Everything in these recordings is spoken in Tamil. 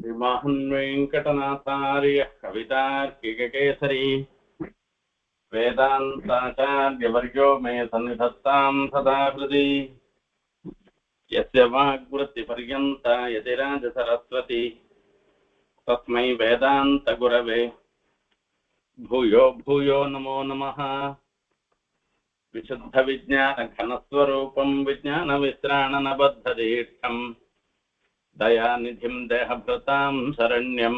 श्रीमहान् वेङ्कटनाथार्यः कवितार्किककेसरी वेदान्ताचार्यवर्यो मे सन्निधत्तां सदा हृदि यस्य वाग्वृत्तिपर्यन्ता यतिराजसरस्वती तस्मै वेदान्तगुरवे भूयो भूयो नमो नमः। विशुद्धविज्ञानघनस्वरूपं विज्ञानविश्राणनबद्धदीक्षम् दयानिधिं देहभृतां शरण्यं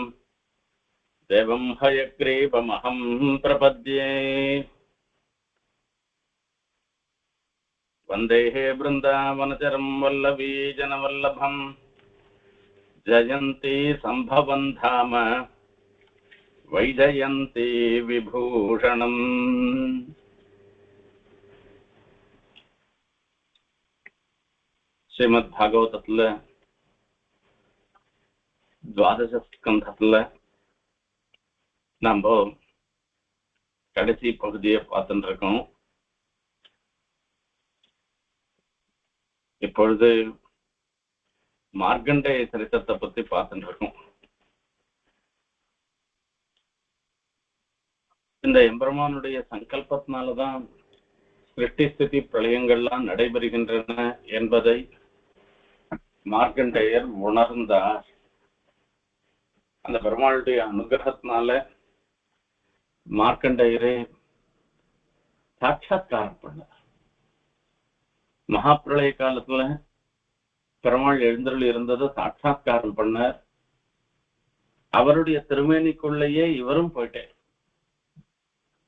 देवं हयग्रीवमहं प्रपद्ये। वन्देः बृन्दावनचरं वल्लवीजनवल्लभं जयन्ती सम्भवं धाम वैजयन्ती विभूषणम्। श्रीमद्भागवतத்துல द्वादश स्कंधத்துல நம்ம கடைசி பகுதியை பார்த்துட்டு இருக்கோம். இப்பொழுது மார்க்கண்டேய சரித்திரத்தை பத்தி பார்த்துட்டு இருக்கோம். இந்த எம்பெருமானுடைய சங்கல்பத்தினாலதான் சிருஷ்டி ஸ்திதி பிரளயங்கள்லாம் நடைபெறுகின்றன என்பதை மார்க்கண்டேயர் உணர்ந்தார். அந்த பெருமாளுடைய அனுகிரகத்தினால மார்க்கண்டேயரே சாட்சாத்காரம் பண்ணார். மகாபிரளய காலத்துல பெருமாள் எழுந்தருள் இருந்ததை சாட்சாத்காரம் பண்ணார். அவருடைய திருமேனிக்குள்ளேயே இவரும் போயிட்டார்.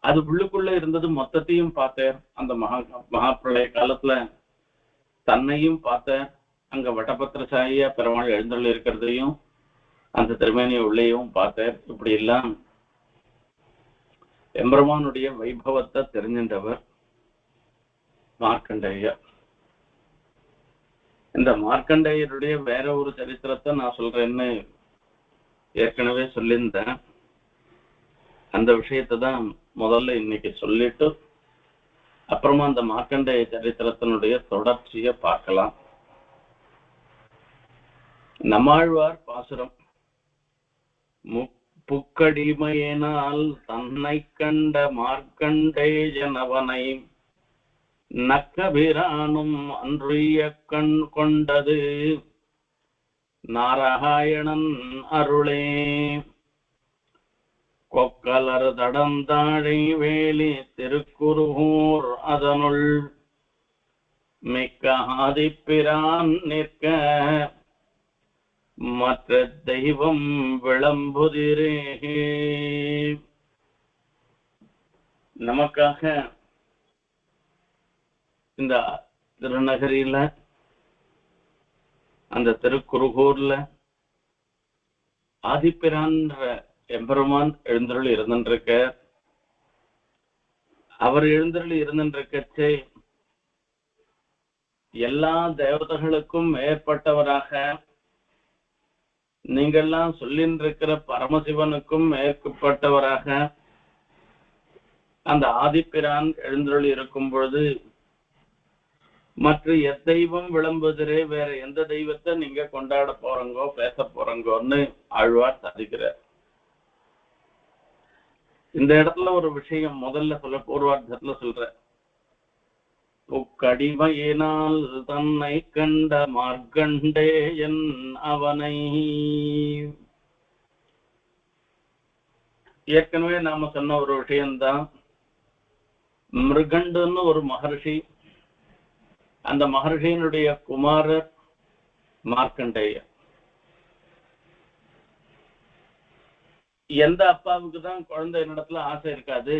அது உள்ளுக்குள்ள இருந்தது மொத்தத்தையும் பார்த்தார். அந்த மகாபிரளய காலத்துல தன்னையும் பார்த்தார். அங்க வட்டபத்திரசாயியா பெருமாள் எழுந்தருள் இருக்கிறதையும் அந்த திருமேனிய உள்ளேயும் பார்த்தார். இப்படி எல்லாம் எம்பெருமானுடைய வைபவத்தை தெரிஞ்சின்றவர் மார்க்கண்டேயர். இந்த மார்க்கண்டேயருடைய வேற ஒரு சரித்திரத்தை நான் சொல்றேன்னு ஏற்கனவே சொல்லியிருந்தேன். அந்த விஷயத்தை தான் முதல்ல இன்னைக்கு சொல்லிட்டு அப்புறமா அந்த மார்க்கண்டேய சரித்திரத்தினுடைய தொடர்ச்சியை பார்க்கலாம். நம்மாழ்வார் பாசுரம். புக்கடிமையினால் தன்னை கண்ட மார்க்கண்டேயனவனை நக்கபிரானும் அன்றிய கண் கொண்டது நாராயணன் அருளே. கொக்கலர் தடந்தாழை வேலி திருக்குருகூர் அதனுள் மிக்க ஆதிப்பிரான் நிற்க மற்ற தெய்வம் விளம்புதிரே. நமக்காக இந்த திருநகரில அந்த திருக்குருகூர்ல ஆதிப்பிரான் எம்பெருமான் எழுந்தருள் இருந்துருக்க. அவர் எழுந்தருள் இருந்துருக்கச்சே எல்லா தேவதைகளுக்கும் மேற்பட்டவராக நீங்கள்லாம் சொல்லின்றிருக்கிற பரமசிவனுக்கும் மேற்பட்டவராக அந்த ஆதிப்பிரான் எழுந்தருள் இருக்கும் பொழுது மற்ற எத்தெய்வம் விளம்புதிரே, வேற எந்த தெய்வத்தை நீங்க கொண்டாட போறங்கோ பேச போறங்கோன்னு ஆழ்வார் சாதிக்கிறார். இந்த இடத்துல ஒரு விஷயம் முதல்ல சொல்ல பூர்வார்த்தத்துல சொல்ற. புக்கடிமையினால் தன்னை கண்ட மார்க்கண்டேயன் அவனை. ஏற்கனவே நாம சொன்ன ஒரு விஷயம்தான். மிருகண்டுன்னு ஒரு மகர்ஷி. அந்த மகர்ஷியினுடைய குமாரர் மார்க்கண்டேயர். எந்த அப்பாவுக்கு தான் குழந்தையின் இடத்துல ஆசை இருக்காது?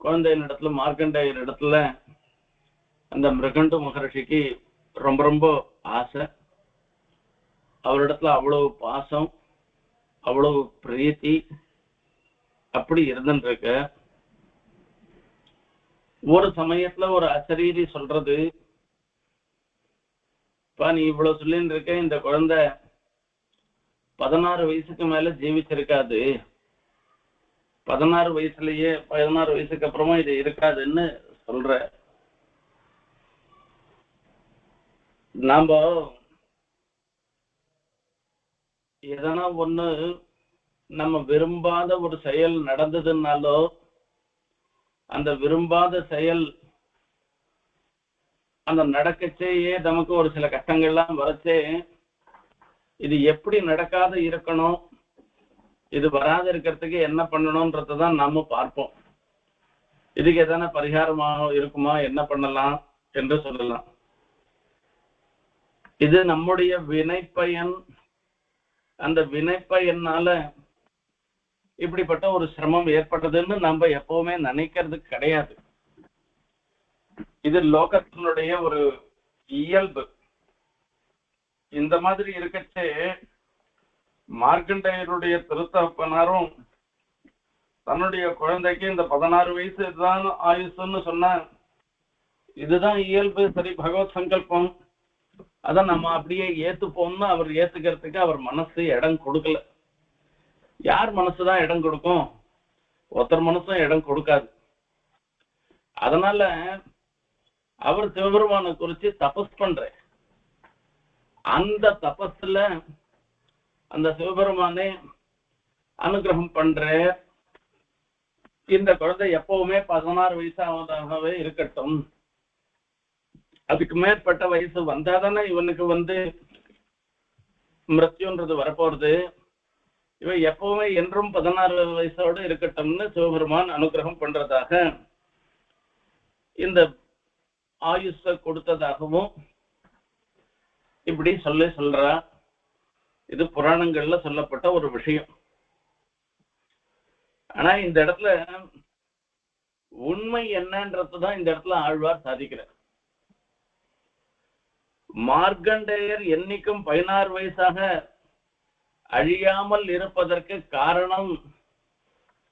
குழந்தையின் இடத்துல மார்க்கண்டேயர் இடத்துல அந்த மிருகண்டு மகர்ஷிக்கு ரொம்ப ரொம்ப ஆசை. அவரிடத்துல அவ்வளவு பாசம், அவ்வளவு பிரீத்தி அப்படி இருந்துருக்க. ஒரு சமயத்துல ஒரு அசரீரி சொல்றது, நீ இவ்வளவு சொல்லின்னு இருக்க, இந்த குழந்தை 16 வயசுக்கு மேல ஜீவிச்சிருக்காது, 16 வயசுக்கு அப்புறமா இது இருக்காதுன்னு சொல்ற. நாம எதனா ஒண்ணு நம்ம விரும்பாத ஒரு செயல் நடந்ததுனாலோ அந்த விரும்பாத செயல் அந்த நடக்கச்சேயே நமக்கு ஒரு சில கஷ்டங்கள்லாம் வரச்சே இது எப்படி நடக்காத இருக்கணும், இது வராத இருக்கிறதுக்கு என்ன பண்ணணும்ன்றதான் நாம பார்ப்போம். இதுக்கு எதனா பரிகாரமாக இருக்குமா, என்ன பண்ணலாம் என்று சொல்லலாம். இது நம்முடைய வினைப்பயன். அந்த வினைப்பயனால இப்படிப்பட்ட ஒரு சிரமம் ஏற்பட்டதுன்னு நம்ம எப்பவுமே நினைக்கிறது கிடையாது. இது லோகத்தினுடைய ஒரு இயல்பு. இந்த மாதிரி இருக்கச்சே மார்க்கண்டேயருடைய திருத்தப்பனாரும் தன்னுடைய குழந்தைக்கு இந்த 16 வயசு தான் ஆயுசுன்னு சொன்ன இதுதான் இயல்பு, சரி பகவத் சங்கல்பம், அதை நம்ம அப்படியே ஏத்துப்போம்னு அவர் ஏத்துக்கிறதுக்கு அவர் மனசு இடம் கொடுக்கல. யார் மனசுதான் இடம் கொடுக்கும்? ஒருத்தர் மனசும் இடம் கொடுக்காது. அதனால அவர் சிவபெருமானை குறிச்சு தபஸ் பண்ற அந்த தபஸ்ல அந்த சிவபெருமானே அனுகிரகம் பண்ற இந்த குழந்தை எப்பவுமே 16 வயசாவதாகவே இருக்கட்டும், அதுக்கு மேற்பட்ட வயசு வந்தாதானே இவனுக்கு மிருத்யுன்றது வரப்போறது, இவன் எப்பவுமே என்றும் 16 வயசோடு இருக்கட்டும்னு சிவபெருமான் அனுகிரகம் பண்றதாக இந்த ஆயுஷ கொடுத்ததாகவும் இப்படி சொல்ற. இது புராணங்கள்ல சொல்லப்பட்ட ஒரு விஷயம். ஆனா இந்த இடத்துல உண்மை என்னன்றதுதான் இந்த இடத்துல ஆழ்வார் சாதிக்கிறார். மார்க்கண்டேயர் என்னைக்கும் 16 வயசாக அழியாமல் இருப்பதற்கு காரணம்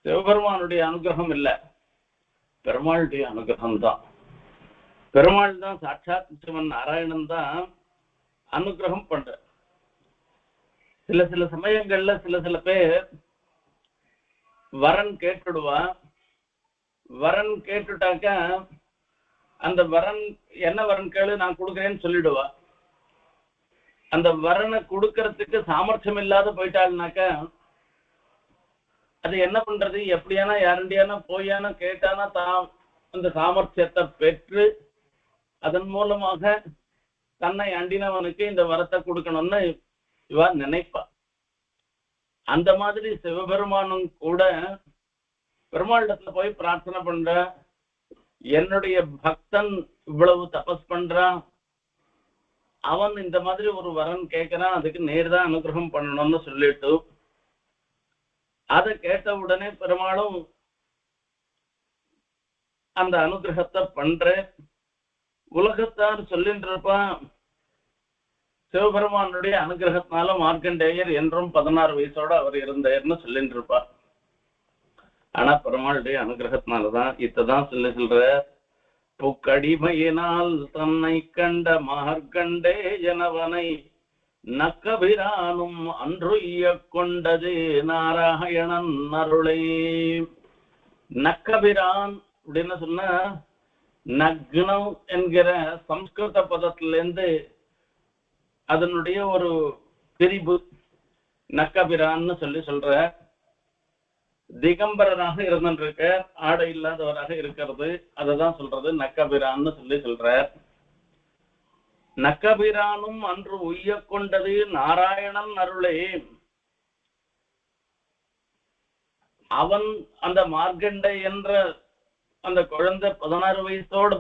சிவபெருமானுடைய அனுகிரகம் இல்ல, பெருமாளுடைய அனுகிரகம் தான். பெருமாள் தான், சாட்சாத் சிவன் நாராயணன் தான் அனுகிரகம் பண்ற. சில சமயங்கள்ல சில பேர் வரன் கேட்டுடுவா. வரன் கேட்டுட்டாக்க அந்த வரன் என்ன வரன் கேளு நான் கொடுக்குறேன்னு சொல்லிடுவா. அந்த வரனை கொடுக்கறதுக்கு சாமர்த்தியம் இல்லாத போயிட்டாள்னாக்க அது என்ன பண்றது? எப்படியானா யாருண்டியானா போயானா கேட்டானா தான் அந்த சாமர்த்தியத்தை பெற்று அதன் மூலமாக தன்னை அண்டினவனுக்கு இந்த வரத்தை கொடுக்கணும்னு இவா நினைப்பா. அந்த மாதிரி சிவபெருமானும் கூட பெருமாளிடத்துல போய் பிரார்த்தனை பண்ற, என்னுடைய பக்தன் இவ்வளவு தபஸ் பண்றான், அவன் இந்த மாதிரி ஒரு வரன் கேட்கிறான், அதுக்கு நேர்தான் அனுகிரகம் பண்ணணும்னு சொல்லிட்டு அதை கேட்ட உடனே பெருமாளும் அந்த அனுகிரகத்தை பண்ற. உலகத்தார் சொல்லிட்டு இருப்பான், சிவபெருமானுடைய அனுகிரகத்தினால மார்க்கண்டேயர் என்றும் 16 வயசோட அவர் இருந்தார்னு சொல்லிட்டு இருப்பார். ஆனா பெருமாளுடைய அனுகிரகத்தினாலதான் இத்ததான் சொல்ற, புக்கடிமையினால் தன்னை கண்ட மார்க்கண்டேயனவனை நக்கபிரானும் அன்றுய்ய கொண்டது நாராயணன் அருளே. நக்கபிரான் அப்படின்னு சொன்னா நக்னம் என்கிற சம்ஸ்கிருத பதத்திலிருந்து அதனுடைய ஒரு பிரிவு நக்கபிரான்னு சொல்ற. திகம்பரராக இருந்திருக்க, ஆடை இல்லாதவராக இருக்கிறது, அததான் சொல்றது நக்கபிரான்னு சொல்ற. நக்கபிரானும் அன்று உய்ய கொண்டது நாராயணன் அருளே. அவன் அந்த மார்க்கண்டை என்ற அந்த குழந்தை 16 வயசோடு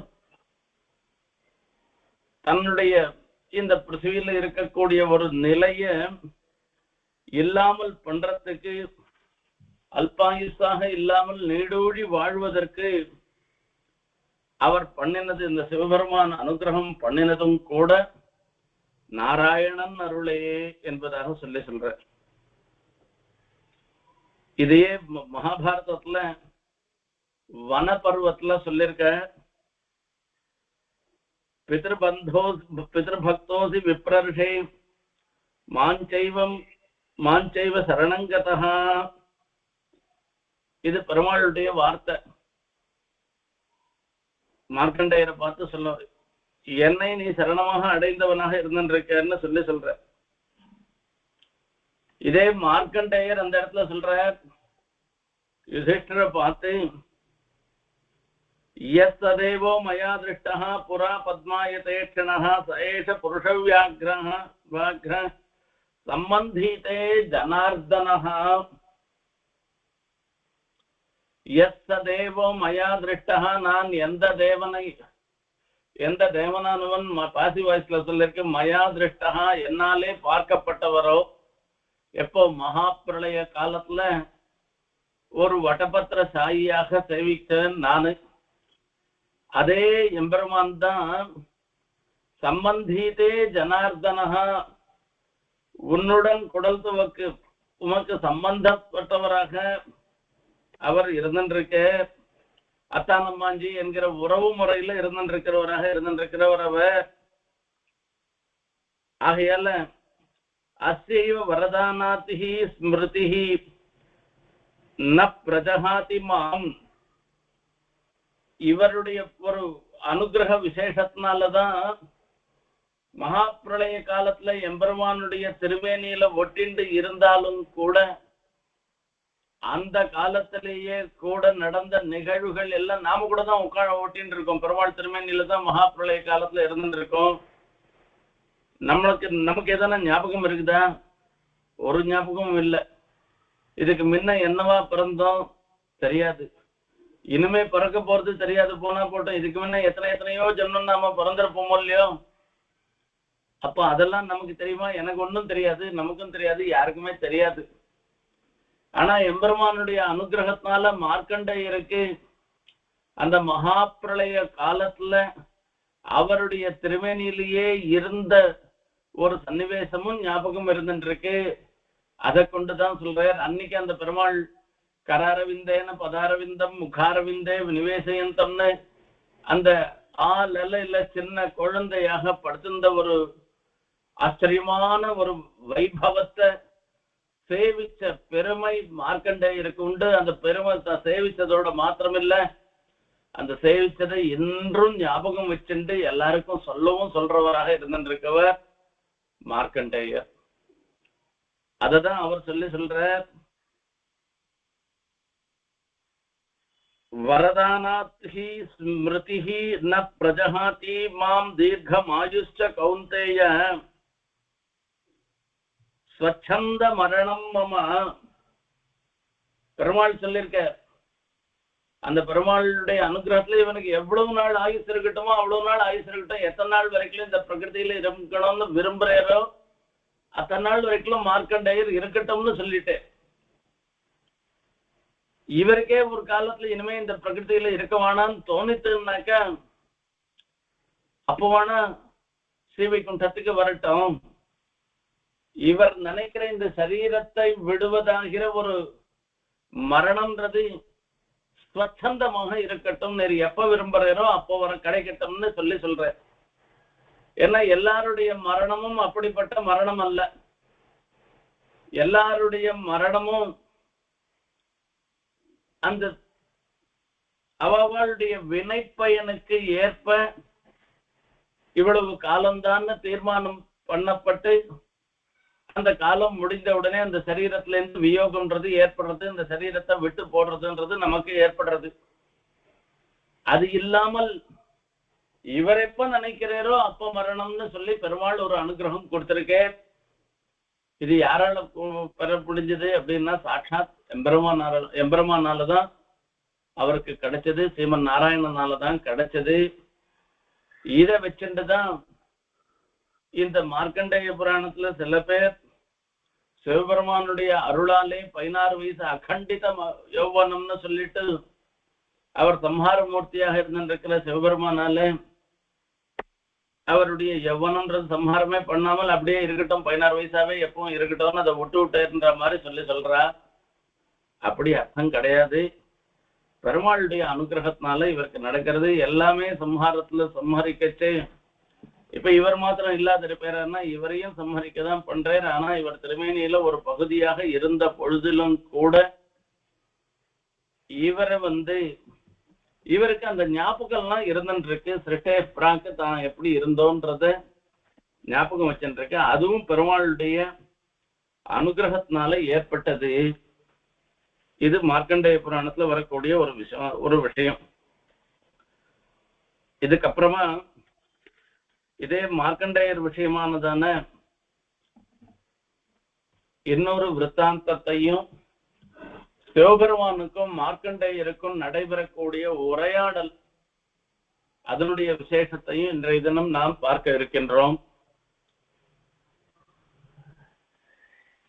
தன்னுடைய இந்த பிருத்திவியில இருக்கக்கூடிய ஒரு நிலைய இல்லாமல் பண்றதுக்கு, அல்பாயுசாக இல்லாமல் நீடூழி வாழ்வதற்கு அவர் பண்ணினது, இந்த சிவபெருமான் அனுகிரகம் பண்ணினதும் கூட நாராயணன் அருளே என்பதாக சொல்ற. இதையே மகாபாரதத்துல வன பருவத்துல சொல்லிருக்க. பிதர்பக்தோசி விப்ரர்ஷே மாஞ்சைவ சரணங்கதா. இது பெருமாளுடைய வார்த்தை. மார்க்கண்டேயரை பார்த்து சொல்ல, என்னை நீ சரணமாக அடைந்தவனாக இருந்திருக்கன்னு சொல்ற. இதே மார்க்கண்டேயர் அந்த இடத்துல சொல்ற யுதிஷ்டரை பார்த்து யஸ்ததேவோ மயா திருஷ்டः புரா பத்மாயதே க்ஷணः சஏஷ புருஷ வியாக்ர சம்பந்தீதே ஜனார்தனः யஸ்ததேவோ மயா திருஷ்டः நான் எந்த தேவனானவன் பாசி வாய்ஸ்ல சொல்லிருக்கு மயா திருஷ்டா என்னாலே பார்க்கப்பட்டவரோ எப்போ மகாபிரளய காலத்துல ஒரு வடபத்திர சாயியாக சேவித்தேன் நானு அதே எம்பெருமான் தான் சம்பந்தீதே ஜனார்தனஹா உன்னுடன் குடல் துவக்கு உமக்கு சம்பந்தப்பட்டவராக அவர் இருந்திருக்க அத்தானம்மாஞ்சி என்கிற உறவு முறையில இருந்திருக்கிறவர் அவர் ஆகையால அஸ்யைவ வரதானாதிஹி ஸ்மிருதிஹி ந பிரஜஹாதி மாம் இவருடைய ஒரு அனுகிரக விசேஷத்தினாலதான் மகாபிரளய காலத்துல எம்பெருமானுடைய திருமேனியில ஒட்டிண்டு இருந்தாலும் கூட அந்த காலத்திலேயே கூட நடந்த நிகழ்வுகள் எல்லாம் நாம கூட தான் ஒட்டின்னு இருக்கோம். பெருமாள் திருமேனியில தான் மகாபிரளய காலத்துல இருந்துருக்கோம். நமக்கு எதனா ஞாபகம் இருக்குதா? ஒரு ஞாபகமும் இல்லை. இதுக்கு முன்ன என்னவா பிறந்தோம் தெரியாது, இனிமே பிறக்க போறது தெரியாது. போனா போட்டோம், இதுக்கு முன்ன எத்தனையோ ஜென்மம் நாம பிறந்திருப்போமோ இல்லையோ. அப்ப அதெல்லாம் நமக்கு தெரியுமா? எனக்கு ஒன்றும் தெரியாது, நமக்கும் தெரியாது, யாருக்குமே தெரியாது. ஆனா எம்பெருமானுடைய அனுகிரகத்தினால மார்க்கண்டேயருக்கு அந்த மகாபிரளய காலத்துல அவருடைய திருமேனியிலேயே இருந்த ஒரு சன்னிவேசமும் ஞாபகம் இருந்துருக்கு. அதை கொண்டுதான் சொல்றார். அன்னைக்கு அந்த பெருமாள் கராரவிந்தேன பதாரவிந்தம் முகாரவிந்தே நிவேசயந்தம்னு அந்த இல்ல சின்ன குழந்தையாக படுத்திருந்த ஒரு ஆச்சரியமான ஒரு வைபவத்தை சேவிச்ச பெருமை மார்க்கண்டேயருக்கு உண்டு. அந்த பெருமை சேவிச்சதோட மாத்திரமில்ல, அந்த சேவிச்சதை இன்றும் ஞாபகம் வச்சுட்டு எல்லாருக்கும் சொல்றவராக இருந்திருக்கவர் மார்க்கண்டேயர். அததான் அவர் சொல்ற வரதானாத்ஹி ஸ்மிருதிஹி ந பிரஜஹாதி மாம் தீர்க்கமாயுஷ்ச கௌந்தேய ஸ்வச்சந்த மரணம் மம. பெருமாள் சொல்லியிருக்க அந்த பெருமாளுடைய அனுகிரகத்துல இவனுக்கு எவ்வளவு நாள் ஆயுசு இருக்கட்டுமோ அவ்வளவு நாள் ஆயுசு இருக்கட்டும், எத்தனை நாள் வரைக்கும் இந்த பிரகிருதியில இருக்கணும்னு விரும்புறாரோ அத்தனை நாள் வரைக்கும் மார்க்கண்டேயர் இருக்கட்டும்னு சொல்லிட்டு, இவருக்கே ஒரு காலத்துல இனிமே இந்த பிரகிருதியில இருக்க வேணான்னு தோணித்துனாக்கா அப்போ வேணா ஸ்ரீவைகுண்டத்துக்கு வரட்டும். இவர் நினைக்கிற இந்த சரீரத்தை விடுவதாகிற ஒரு மரணம்ன்றது ஸ்வச்சந்தமாக இருக்கட்டும், நீர் எப்ப விரும்புறோ அப்போ வர கிடைக்கட்டும்னு சொல்ற. ஏன்னா எல்லாருடைய மரணமும் அப்படிப்பட்ட மரணம் அல்ல. எல்லாருடைய மரணமும் அந்த அவளுடைய வினைப்பயனுக்கு ஏற்ப இவ்வளவு காலம்தான் தீர்மானம் பண்ணப்பட்டு அந்த காலம் முடிந்த உடனே அந்த சரீரத்துல இருந்து வியோகம்ன்றது ஏற்படுறது, இந்த சரீரத்தை விட்டு போடுறதுன்றது நமக்கு ஏற்படுறது. அது இல்லாமல் இவர் எப்ப நினைக்கிறாரோ அப்ப மரணம்னு சொல்லி பெருமாள் ஒரு அனுகிரகம் கொடுத்திருக்கே. இது யாரால பெற முடிஞ்சது அப்படின்னா சாட்சாத் எம்பெருமானாலதான் அவருக்கு கிடைச்சது, ஸ்ரீமன் நாராயணனாலதான் கிடைச்சது. இதை வச்சுட்டுதான் இந்த மார்க்கண்டேய புராணத்துல சில பேர் சிவபெருமானுடைய அருளாலே 16 வயசு அகண்டித யௌவனம்னு சொல்லிட்டு அவர் சம்ஹார மூர்த்தியாக இருந்திருக்கிற சிவபெருமானாலே அவருடைய யௌவனம்ன்றது சம்ஹாரமே பண்ணாமல் அப்படியே இருக்கட்டும், 16 வயசாவே எப்பவும் இருக்கட்டும், அதை விட்டுன்ற மாதிரி சொல்றா. அப்படி அர்த்தம் கிடையாது. பெருமாளுடைய அனுகிரகத்தினால இவருக்கு நடக்கிறது எல்லாமே சம்ஹாரத்துல சம்ஹரிக்கச்சு. இப்ப இவர் மாத்திரம் இல்லாத பேரன்னா இவரையும் சம்ஹரிக்கதான் பண்றாரு. ஆனா இவர் திருமேனியில ஒரு பகுதியாக இருந்த பொழுதிலும் கூட இவரை இவருக்கு அந்த ஞாபகம்லாம் இருந்துருக்கு. சிருஷ்டே பிராக்கு தான் எப்படி இருந்தோன்றத ஞாபகம் வச்சுருக்கு. அதுவும் பெருமாளுடைய அனுகிரகத்தினால ஏற்பட்டது. இது மார்க்கண்டேய புராணத்துல வரக்கூடிய ஒரு விஷயம். இதுக்கப்புறமா இதே மார்க்கண்டேயர் விஷயமானதான இன்னொரு விற்த்தாந்தத்தையும் சிவபெருமானுக்கும் மார்க்கண்டேயருக்கும் நடைபெறக்கூடிய உரையாடல் அதனுடைய விசேஷத்தையும் இன்றைய தினம் நாம் பார்க்க இருக்கின்றோம்.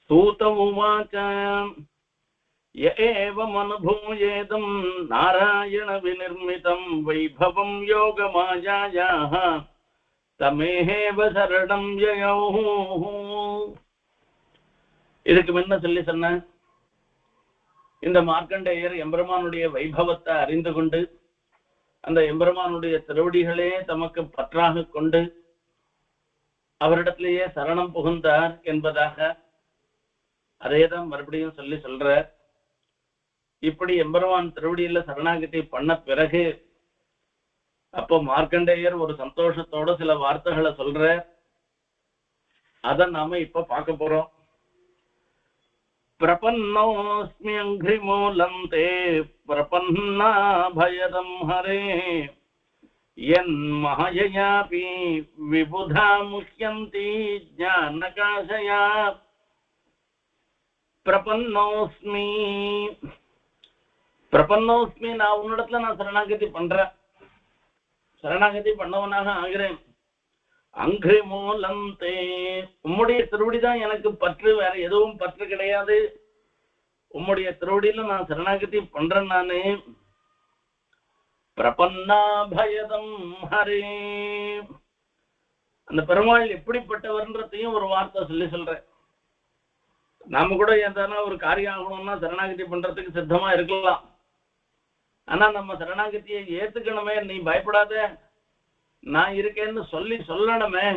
சூதமுவாச்ச ஏவம் அனுபூயேதம் நாராயண விநிர்மிதம் வைபவம் யோகமாயாயாஹ தமேஹேவ சரணம் யயௌ. இதுக்கு முன்ன சொல்லி சொன்ன இந்த மார்க்கண்டேயர் எம்பெருமானுடைய வைபவத்தை அறிந்து கொண்டு அந்த எம்பெருமானுடைய திருவடிகளே தமக்கு பற்றாக கொண்டு அவரிடத்திலேயே சரணம் புகுந்தார் என்பதாக அதேதான் மறுபடியும் சொல்ற. இப்படி எம்பெருமான் திருவடியில சரணாகதி பண்ண பிறகு அப்போ மார்க்கண்டேயர் ஒரு சந்தோஷத்தோட சில வார்த்தைகளை சொல்ற. அத நாம இப்ப பார்க்க போறோம். பிரபன்னோஸ்மி அங்கிரிமூலம் தே பிரபன்னா பயதம் ஹரே யன் மஹயயாபி விபுதா முஹ்யந்தி ஞானகாசயா. பிரபன்னோஸ்மி பிரபன்னோஸ்மி, நான் உன்னிடத்துல நான் சரணாகதி பண்றேன், சரணாகதி பண்ணவனாக ஆகிறேன். அங்கு மூலம் தே, உம்முடைய திருவடிதான் எனக்கு பற்று, வேற எதுவும் பற்று கிடையாது. உம்முடைய திருவடியில நான் சரணாகதி பண்றேன். நானு பிரபன்னா பயதம் ஹரே, அந்த பெருமாள் எப்படிப்பட்டவர்ன்றதையும் ஒரு வார்த்தை சொல்றேன். நாம கூட எதனா ஒரு காரியம் ஆகணும்னா சரணாகதி பண்றதுக்கு சித்தமா இருக்கலாம். ஆனா நம்ம சரணாகதியை ஏத்துக்கணுமே, நீ பயப்படாத நான் இருக்கேன்னு சொல்லணுமே.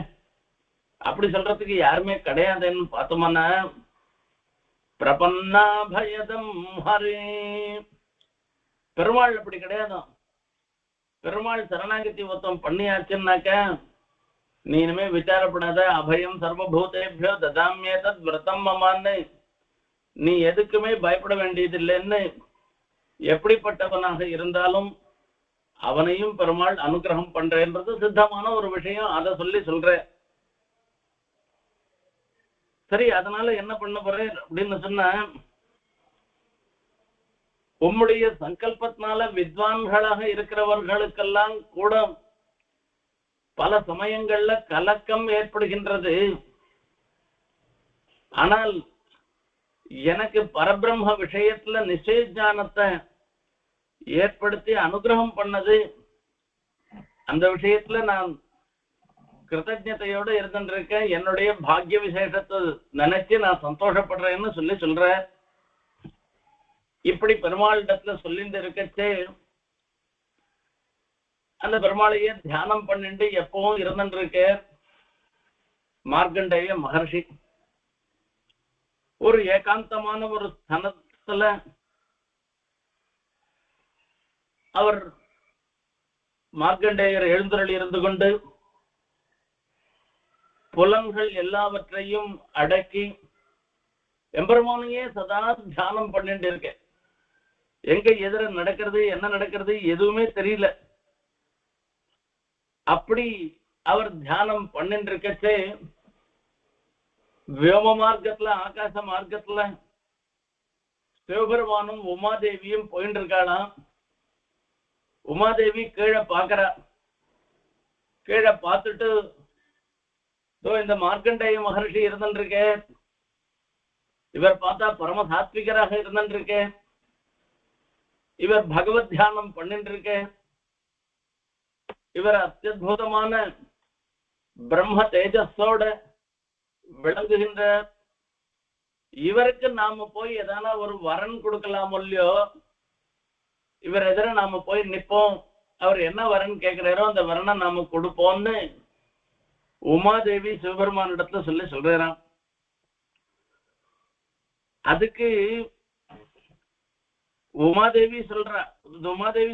அப்படி சொல்றதுக்கு யாருமே கிடையாதுன்னு பார்த்தோம்னா பிரபன்னா பயதம் ஹரே, பெருமாள் அப்படி கிடையாது. பெருமாள் சரணாகதி ஒருத்தம் பண்ணியாச்சுன்னாக்க நீ இனிமே விசாரப்படாத, அபயம் சர்வபூதேபியோ ததாமியேதத் விரதம் மமான்னு நீ எதுக்குமே பயப்பட வேண்டியது இல்லைன்னு எப்படிப்பட்டவனாக இருந்தாலும் அவனையும் பெருமாள் அனுகிரகம் பண்றேன்றது சித்தமான ஒரு விஷயம். அதை சொல்ற. சரி, அதனால என்ன பண்ண போறேன் அப்படின்னு சொன்ன, உம்முடைய சங்கல்பத்தினால வித்வான்களாக இருக்கிறவர்களுக்கெல்லாம் கூட பல சமயங்கள்ல கலக்கம் ஏற்படுகின்றது. ஆனால் எனக்கு பரபிரம்ம விஷயத்துல நிச்சய ஞானத்தை ஏற்படுத்தி அனுகிரகம் பண்ணது, அந்த விஷயத்துல நான் கிருத்தஜதையோடு இருந்திருக்கேன். என்னுடைய பாக்கிய விசேஷத்தை நினைச்சு நான் சந்தோஷப்படுறேன்னு சொல்ற. இப்படி பெருமாளிடத்துல சொல்லிட்டு இருக்கச்சே அந்த பெருமாளையே தியானம் பண்ணிட்டு எப்பவும் இருந்துருக்க மார்க்கண்டேய மகர்ஷி ஒரு ஏகாந்தமான ஒரு ஸ்தலத்துல அவர் மார்க்கண்டேயர் எழுந்தருளி இருந்து கொண்டு புலன்கள் எல்லாவற்றையும் அடக்கி எம்பெருமானையே சதா தியானம் பண்ணிட்டு இருக்க. எங்க எதிர நடக்கிறது என்ன நடக்கிறது எதுவுமே தெரியல. அப்படி அவர் தியானம் பண்ணிட்டு இருக்கச்சே வியோம மார்க்கத்துல ஆகாச மார்க்கத்துல சிவபெருமானும் உமாதேவியும் போயிட்டு இருக்காளாம். உமாதேவி கீழே பாக்குறா. கீழே பார்த்துட்டு இந்த மார்க்கண்டேய மகர்ஷி இருந்துருக்க, இவர் பார்த்தா பரம சாத்விகராக இருந்துருக்க, இவர் பகவத் தியானம் பண்ணிட்டு இருக்க, இவர் அத்தியுதமான பிரம்ம தேஜஸோட விளங்குகின்ற இவருக்கு நாம போய் எதானா ஒரு வரன் கொடுக்கலாம் இல்லையோ, இவர் எதிர நாம போய் நிப்போம், அவர் என்ன வரன் கேட்கிறாரோ அந்த வரனை நாம கொடுப்போம்னு உமாதேவி சிவபெருமான இடத்துல சொல்றாராம். அதுக்கு உமாதேவி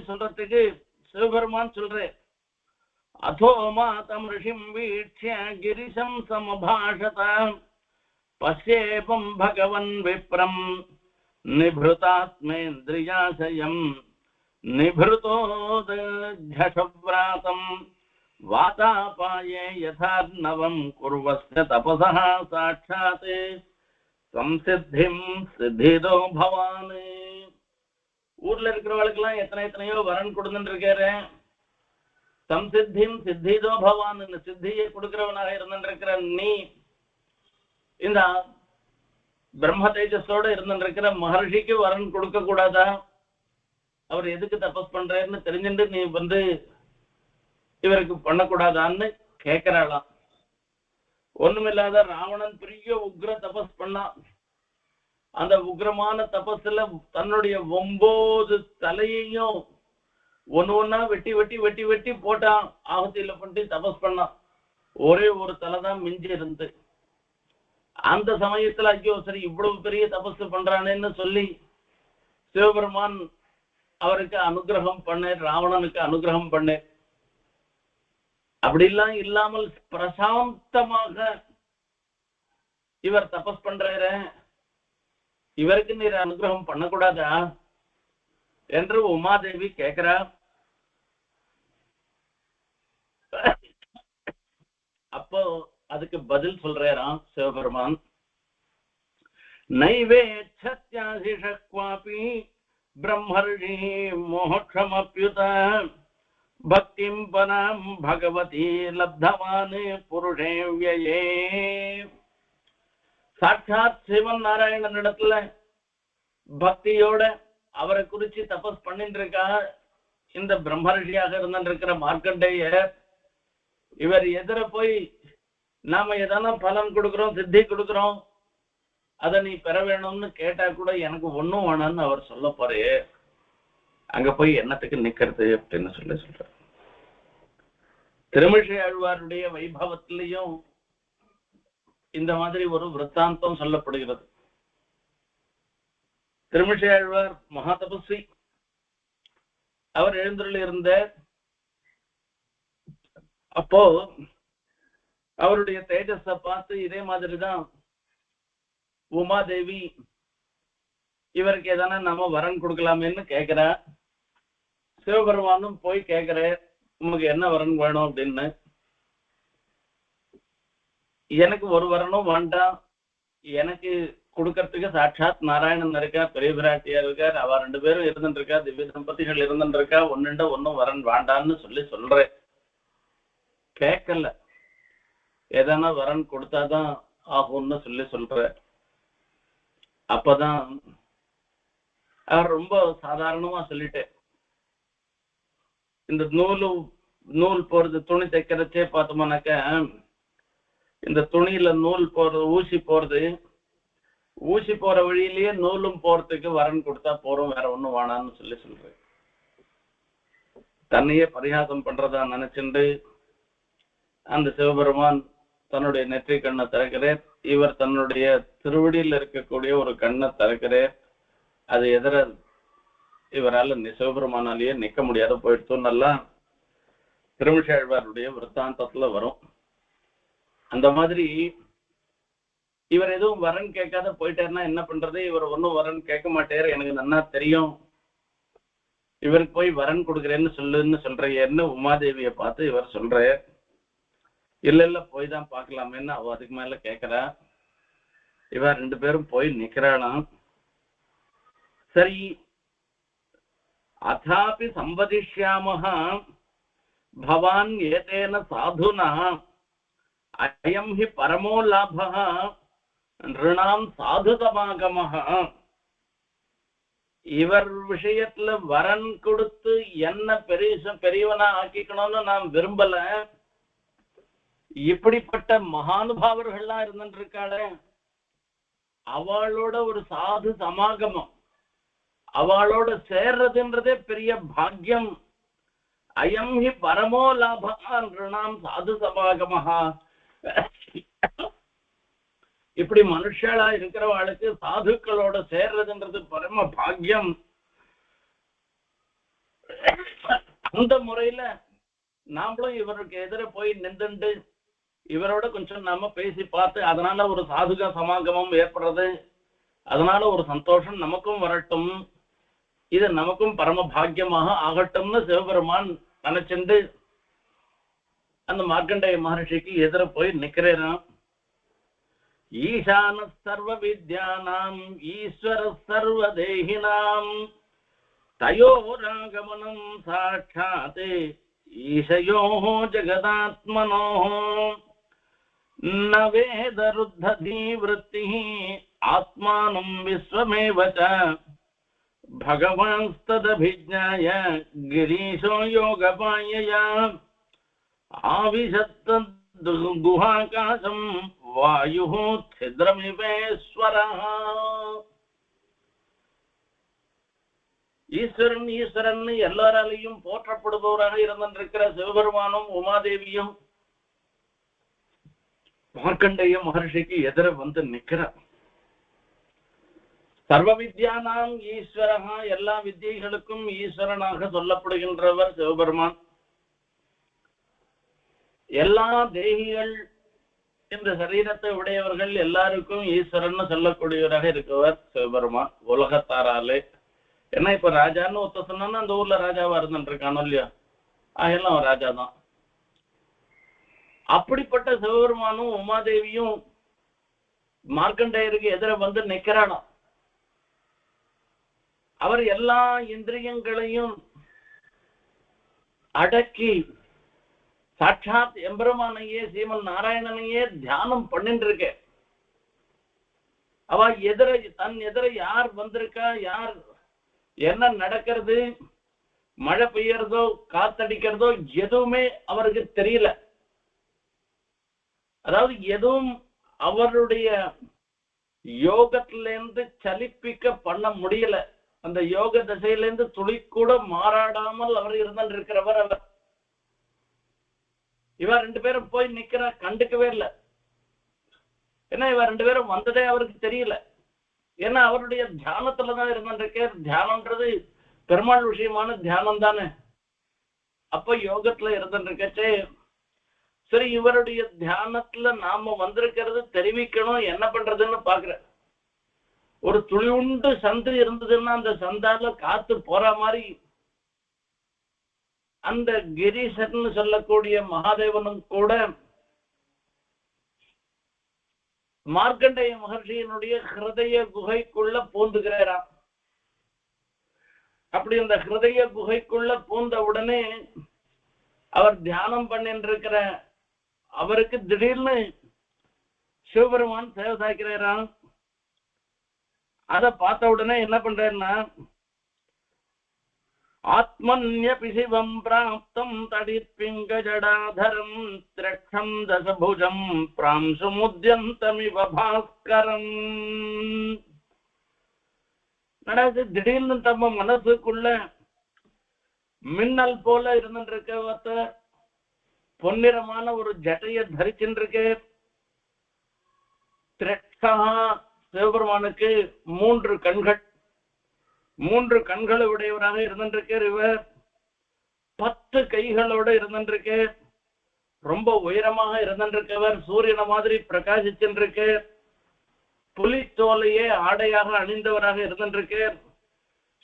சொல்றதுக்கு சிவபெருமான் சொல்ற, அதோ மாதம் ரிஷிம் வீட்சிய கிரிசம் சமபாஷத பஷ்யேபம் பகவன் விப்ரம் நிபிருதாத்மேந்திரியாசயம் நிபிருதோதஜ்ஜவ்ராதம் வாதாபாயே யதார்ணவம் குர்வஸ்ய தபசः சாட்சாத் சம்சித்திம் சித்திதோ பவான். ஊர்ல இருக்கிறவளுக்கெல்லாம் எத்தனையோ வரன் கொடுத்துட்டு இருக்காரு. சம்சித்திம் சித்திதோ பவான், சித்தியை கொடுக்கிறவனாக இருந்திருக்கிற நீ இந்த பிரம்ம தேஜஸோட இருந்திருக்கிற மகர்ஷிக்கு வரன் கொடுக்க கூடாதா? அவர் எதுக்கு தபஸ் பண்றாருன்னு தெரிஞ்சுட்டு நீ இவருக்கு பண்ணக்கூடாதான்னு கேட்கிறாளாம். ஒண்ணுமில்லாத ராவணன் பெரிய உக்ர தபஸ் பண்ணான். அந்த உக்ரமான தபஸ்ல தன்னுடைய 9 தலையையும் ஒண்ணா வெட்டி வெட்டி வெட்டி வெட்டி போட்டான். ஆகுதியில பண்ணி தபஸ் பண்ணான். ஒரே ஒரு தலை தான் மிஞ்சி இருந்து. அந்த சமயத்துல ஐயோ சரி இவ்வளவு பெரிய தபஸ் பண்றானேன்னு சொல்லி சிவபெருமான் அவருக்கு அனுகிரகம் பண்ண, ராவணனுக்கு அனுகிரகம் பண்ண. அப்படிலாம் இல்லாமல் பிரசாந்தமாக இவர் தபஸ் பண்றாரு, இவருக்கு நீர் அனுகிரகம் பண்ணக்கூடாதா என்று உமாதேவி கேட்கிறா. அப்போ அதுக்கு பதில் சொல்றாராம் சிவபெருமான். நைவேத்யாசிஷக்வாபி பிரம்மர்ஷி மோட்சமப்யுத பக்திம் பராம் பகவதி லப்தவான் புருஷே வ்யயே. சாட்சாத் சிவன் நாராயணன் இடத்துல பக்தியோட அவரை குறிச்சு தபஸ் பண்ணிட்டு இருக்கா இந்த பிரம்மர்ஷியாக இருந்திருக்கிற மார்க்கண்டேயர். இவர் எதிர போய் நாம எதான பலன் கொடுக்கிறோம், சித்தி கொடுக்கிறோம், அதை நீ பெற வேணும்னு கேட்டா கூட எனக்கு ஒண்ணும் வேணான்னு அவர் சொல்ல போறே, அங்க போய் என்னத்துக்கு நிக்கிறது அப்படின்னு சொல்ற. திருமிழை ஆழ்வாருடைய வைபவத்திலையும் இந்த மாதிரி ஒரு விருத்தாந்தம் சொல்லப்படுகிறது. திருமிழை ஆழ்வார் மகா தபஸ்வி. அவர் எழுந்தருளி இருந்த அப்போ அவருடைய தேஜஸை பார்த்து இதே மாதிரிதான் உமாதேவி இவருக்கு எதனா நாம வரன் கொடுக்கலாமேன்னு கேட்கிறா. சிவபெருமானும் போய் கேட்கிற, உமக்கு என்ன வரன் வேணும் அப்படின்னு. எனக்கு ஒரு வரனும் வேண்டாம், எனக்கு கொடுக்கறதுக்கு சாட்சாத் நாராயணன் இருக்கா, பெரிய பிராட்டியார் இருக்கார், அவ 2 பேரும் இருந்துட்டு இருக்கா, திவ்ய தம்பதிகள் இருந்துட்டு இருக்கா, ஒன்னும் வரன் வேண்டான்னு சொல்றேன். கேட்கல, எதனா வரன் கொடுத்தாதான் ஆகும்னு சொல்ற. அப்பதான் அவர் ரொம்ப சாதாரணமா சொல்லிட்டேன். இந்த நூல் போறது, துணி தைக்கிறச்சே பார்த்தோம்னாக்க இந்த துணியில நூல் போறது, ஊசி போறது, ஊசி போற வழியிலேயே நூலும் போறதுக்கு வரன் கொடுத்தா போறோம், வேற ஒண்ணும் வேணான்னு சொல்றேன். தன்னையே பரிகாசம் பண்றதா நினைச்சுண்டு அந்த சிவபெருமான் தன்னுடைய நெற்றி கண்ணை திறக்கிறார். இவர் தன்னுடைய திருவடியில் இருக்கக்கூடிய ஒரு கண்ணை திறக்கிறார். அது எதிர இவரால் சிவபெருமானாலேயே நிக்க முடியாத போயிடுத்துன்னெல்லா திருமிழாழ்வாருடைய விருத்தாந்தத்துல வரும். அந்த மாதிரி இவர் எதுவும் வரன் கேட்காத போயிட்டாருன்னா என்ன பண்றது? இவர் ஒன்னும் வரன் கேட்க மாட்டாரு, எனக்கு நன்னா தெரியும், இவருக்கு போய் வரன் கொடுக்குறேன்னு சொல்றேன்னு உமாதேவியை பார்த்து இவர் சொல்ற. இல்ல போய் தான் பார்க்கலாமேன்னு அவ அதுக்கு மேல கேட்கிறா. இவர் 2 பேரும் போய் நிக்கிறாளாம். சரி, அதாபி சம்பதிஷ்யாமஹ பவான் ஏதேன சாதுனா அயம் ஹி பரமோ லாபஹ நிருணாம் சாது சமாகமஹ. இவர் விஷயத்துல வரன் கொடுத்து என்ன பெரியவனா ஆக்கிக்கணும்னு நாம் விரும்பல. இப்படிப்பட்ட மகானுபாவர்கள்லாம் இருந்துட்டு இருக்காளே, அவளோட ஒரு சாது சமாகமம், அவளோட சேர்றதுன்றதே பெரிய பாக்கியம். அயம் ஹி பரமோ லாபாம் சாது சமாகமஹா. இப்படி மனுஷாளா இருக்கிறவாளுக்கு சாதுக்களோட சேர்றதுன்றது பரம பாக்கியம். அந்த முறையில நாமளும் இவருக்கு எதிர போய் நின்று இவரோட கொஞ்சம் நாம பேசி பார்த்து அதனால ஒரு சாதுக சமாகமம் ஏற்படுறது, அதனால ஒரு சந்தோஷம் நமக்கும் வரட்டும், இது நமக்கும் பரம பாக்கியமாக ஆகட்டும்னு சிவபெருமான் நினைச்சிருந்து அந்த மார்க்கண்டேய மகர்ஷிக்கு எதிர போய் நிக்கிறேன். ஈசான சர்வ வித்யானாம் ஈஸ்வர சர்வ தேகினாம் தயோராகமனம் சாட்சாத் ஈசயோः ஜகதாத்மனோः ந வேதருத்ததி விருத்திः ஆத்மானம் விஸ்வமேவ ச भगवांस्तदभिज्ञाय गिरीशो योगपायया आविशत् गुहाकाशं वायुः छिद्रमिवेश्वरः. ஈஸ்வரன் ஈஸ்வரன் எல்லாராலையும் போற்றப்படுபவராக இருந்திருக்கிற சிவபெருமானும் உமாதேவியும் மார்க்கண்டேய மகர்ஷிக்கு எதிர வந்து நிற்கிறார். சர்வ வித்யானாம் ஈஸ்வரகா, எல்லா வித்தியைகளுக்கும் ஈஸ்வரனாக சொல்லப்படுகின்றவர் சிவபெருமான். எல்லா தேகிகள் இந்த சரீரத்தை உடையவர்கள் எல்லாருக்கும் ஈஸ்வரன் சொல்லக்கூடியவராக இருக்கவர் சிவபெருமான் உலகத்தாராலே. ஏன்னா இப்ப ராஜான்னு ஒருத்த சொன்னா அந்த ஊர்ல ராஜாவா இருந்துட்டு இருக்கானோ இல்லையா, எல்லாம் ராஜா தான். அப்படிப்பட்ட சிவபெருமானும் உமாதேவியும் மார்க்கண்டேயருக்கு எதிர வந்து நிக்கிறானா. அவர் எல்லா இந்திரியங்களையும் அடக்கி சாட்சாத் எம்பெருமானையே ஸ்ரீமன் நாராயணனையே தியானம் பண்ணிட்டு இருக்க. அவ எதிர தன் எதிர யார் வந்திருக்கா, யார் என்ன நடக்கிறது, மழை பெய்யறதோ காத்தடிக்கிறதோ எதுவுமே அவருக்கு தெரியல. அதாவது எதுவும் அவருடைய யோகத்திலிருந்து சலிப்பிக்க பண்ண முடியல. அந்த யோக திசையிலிருந்து துளி கூட மாறாடாமல் அவர் இருந்துட்டு இருக்கிறவர் அவர். இவ ரெண்டு பேரும் போய் நிக்கிற கண்டுக்கவே இல்லை. ஏன்னா இவ ரெண்டு பேரும் வந்ததே அவருக்கு தெரியல. ஏன்னா அவருடைய தியானத்துலதான் இருந்துருக்க. தியானம்ன்றது பெருமாள் விஷயமான தியானம் தானே. அப்ப யோகத்துல இருந்துருக்கச்சே சரி, இவருடைய தியானத்துல நாம வந்திருக்கிறது தெரிவிக்கணும், என்ன பண்றதுன்னு பாக்குற. ஒரு துளியுண்டு சந்து இருந்ததுன்னா அந்த சந்தால காத்து போற மாதிரி அந்த கிரீசன் சொல்லக்கூடிய மகாதேவனும் கூட மார்க்கண்டேய மகர்ஷியினுடைய ஹிருதய குகைக்குள்ள பூந்துகிறாராம். அப்படி அந்த ஹிருதய குகைக்குள்ள பூந்த உடனே அவர் தியானம் பண்ணிட்டு இருக்கிற அவருக்கு திடீர்னு சிவபெருமான் சேவை சாய்க்கிறாராம். அத பார்த்த உடனே என்ன பண்றாருன்னா, ஆத்மன்யபி சிவம் பிராப்தம் தடித்பிங்க ஜடாதரம் திரட்சம் தசபுஜம் பிராம்சுமுத்யந்தமிவ பாஸ்கரம். நடந்து திடீர்னு தம்ம மனசுக்குள்ள மின்னல் போல இருந்துருக்க பொன்னிறமான ஒரு ஜட்டைய தரிச்சுருக்க. திரட்சா, சிவபெருமானுக்கு 3 கண்கள், 3 கண்களை உடையவராக இருந்திருக்கார். இவர் 10 கைகளோட இருந்திருக்கு. ரொம்ப உயரமாக இருந்திருக்கவர். சூரியனை மாதிரி பிரகாசிச்சுருக்கு. புலித்தோலையே ஆடையாக அணிந்தவராக இருந்திருக்கு.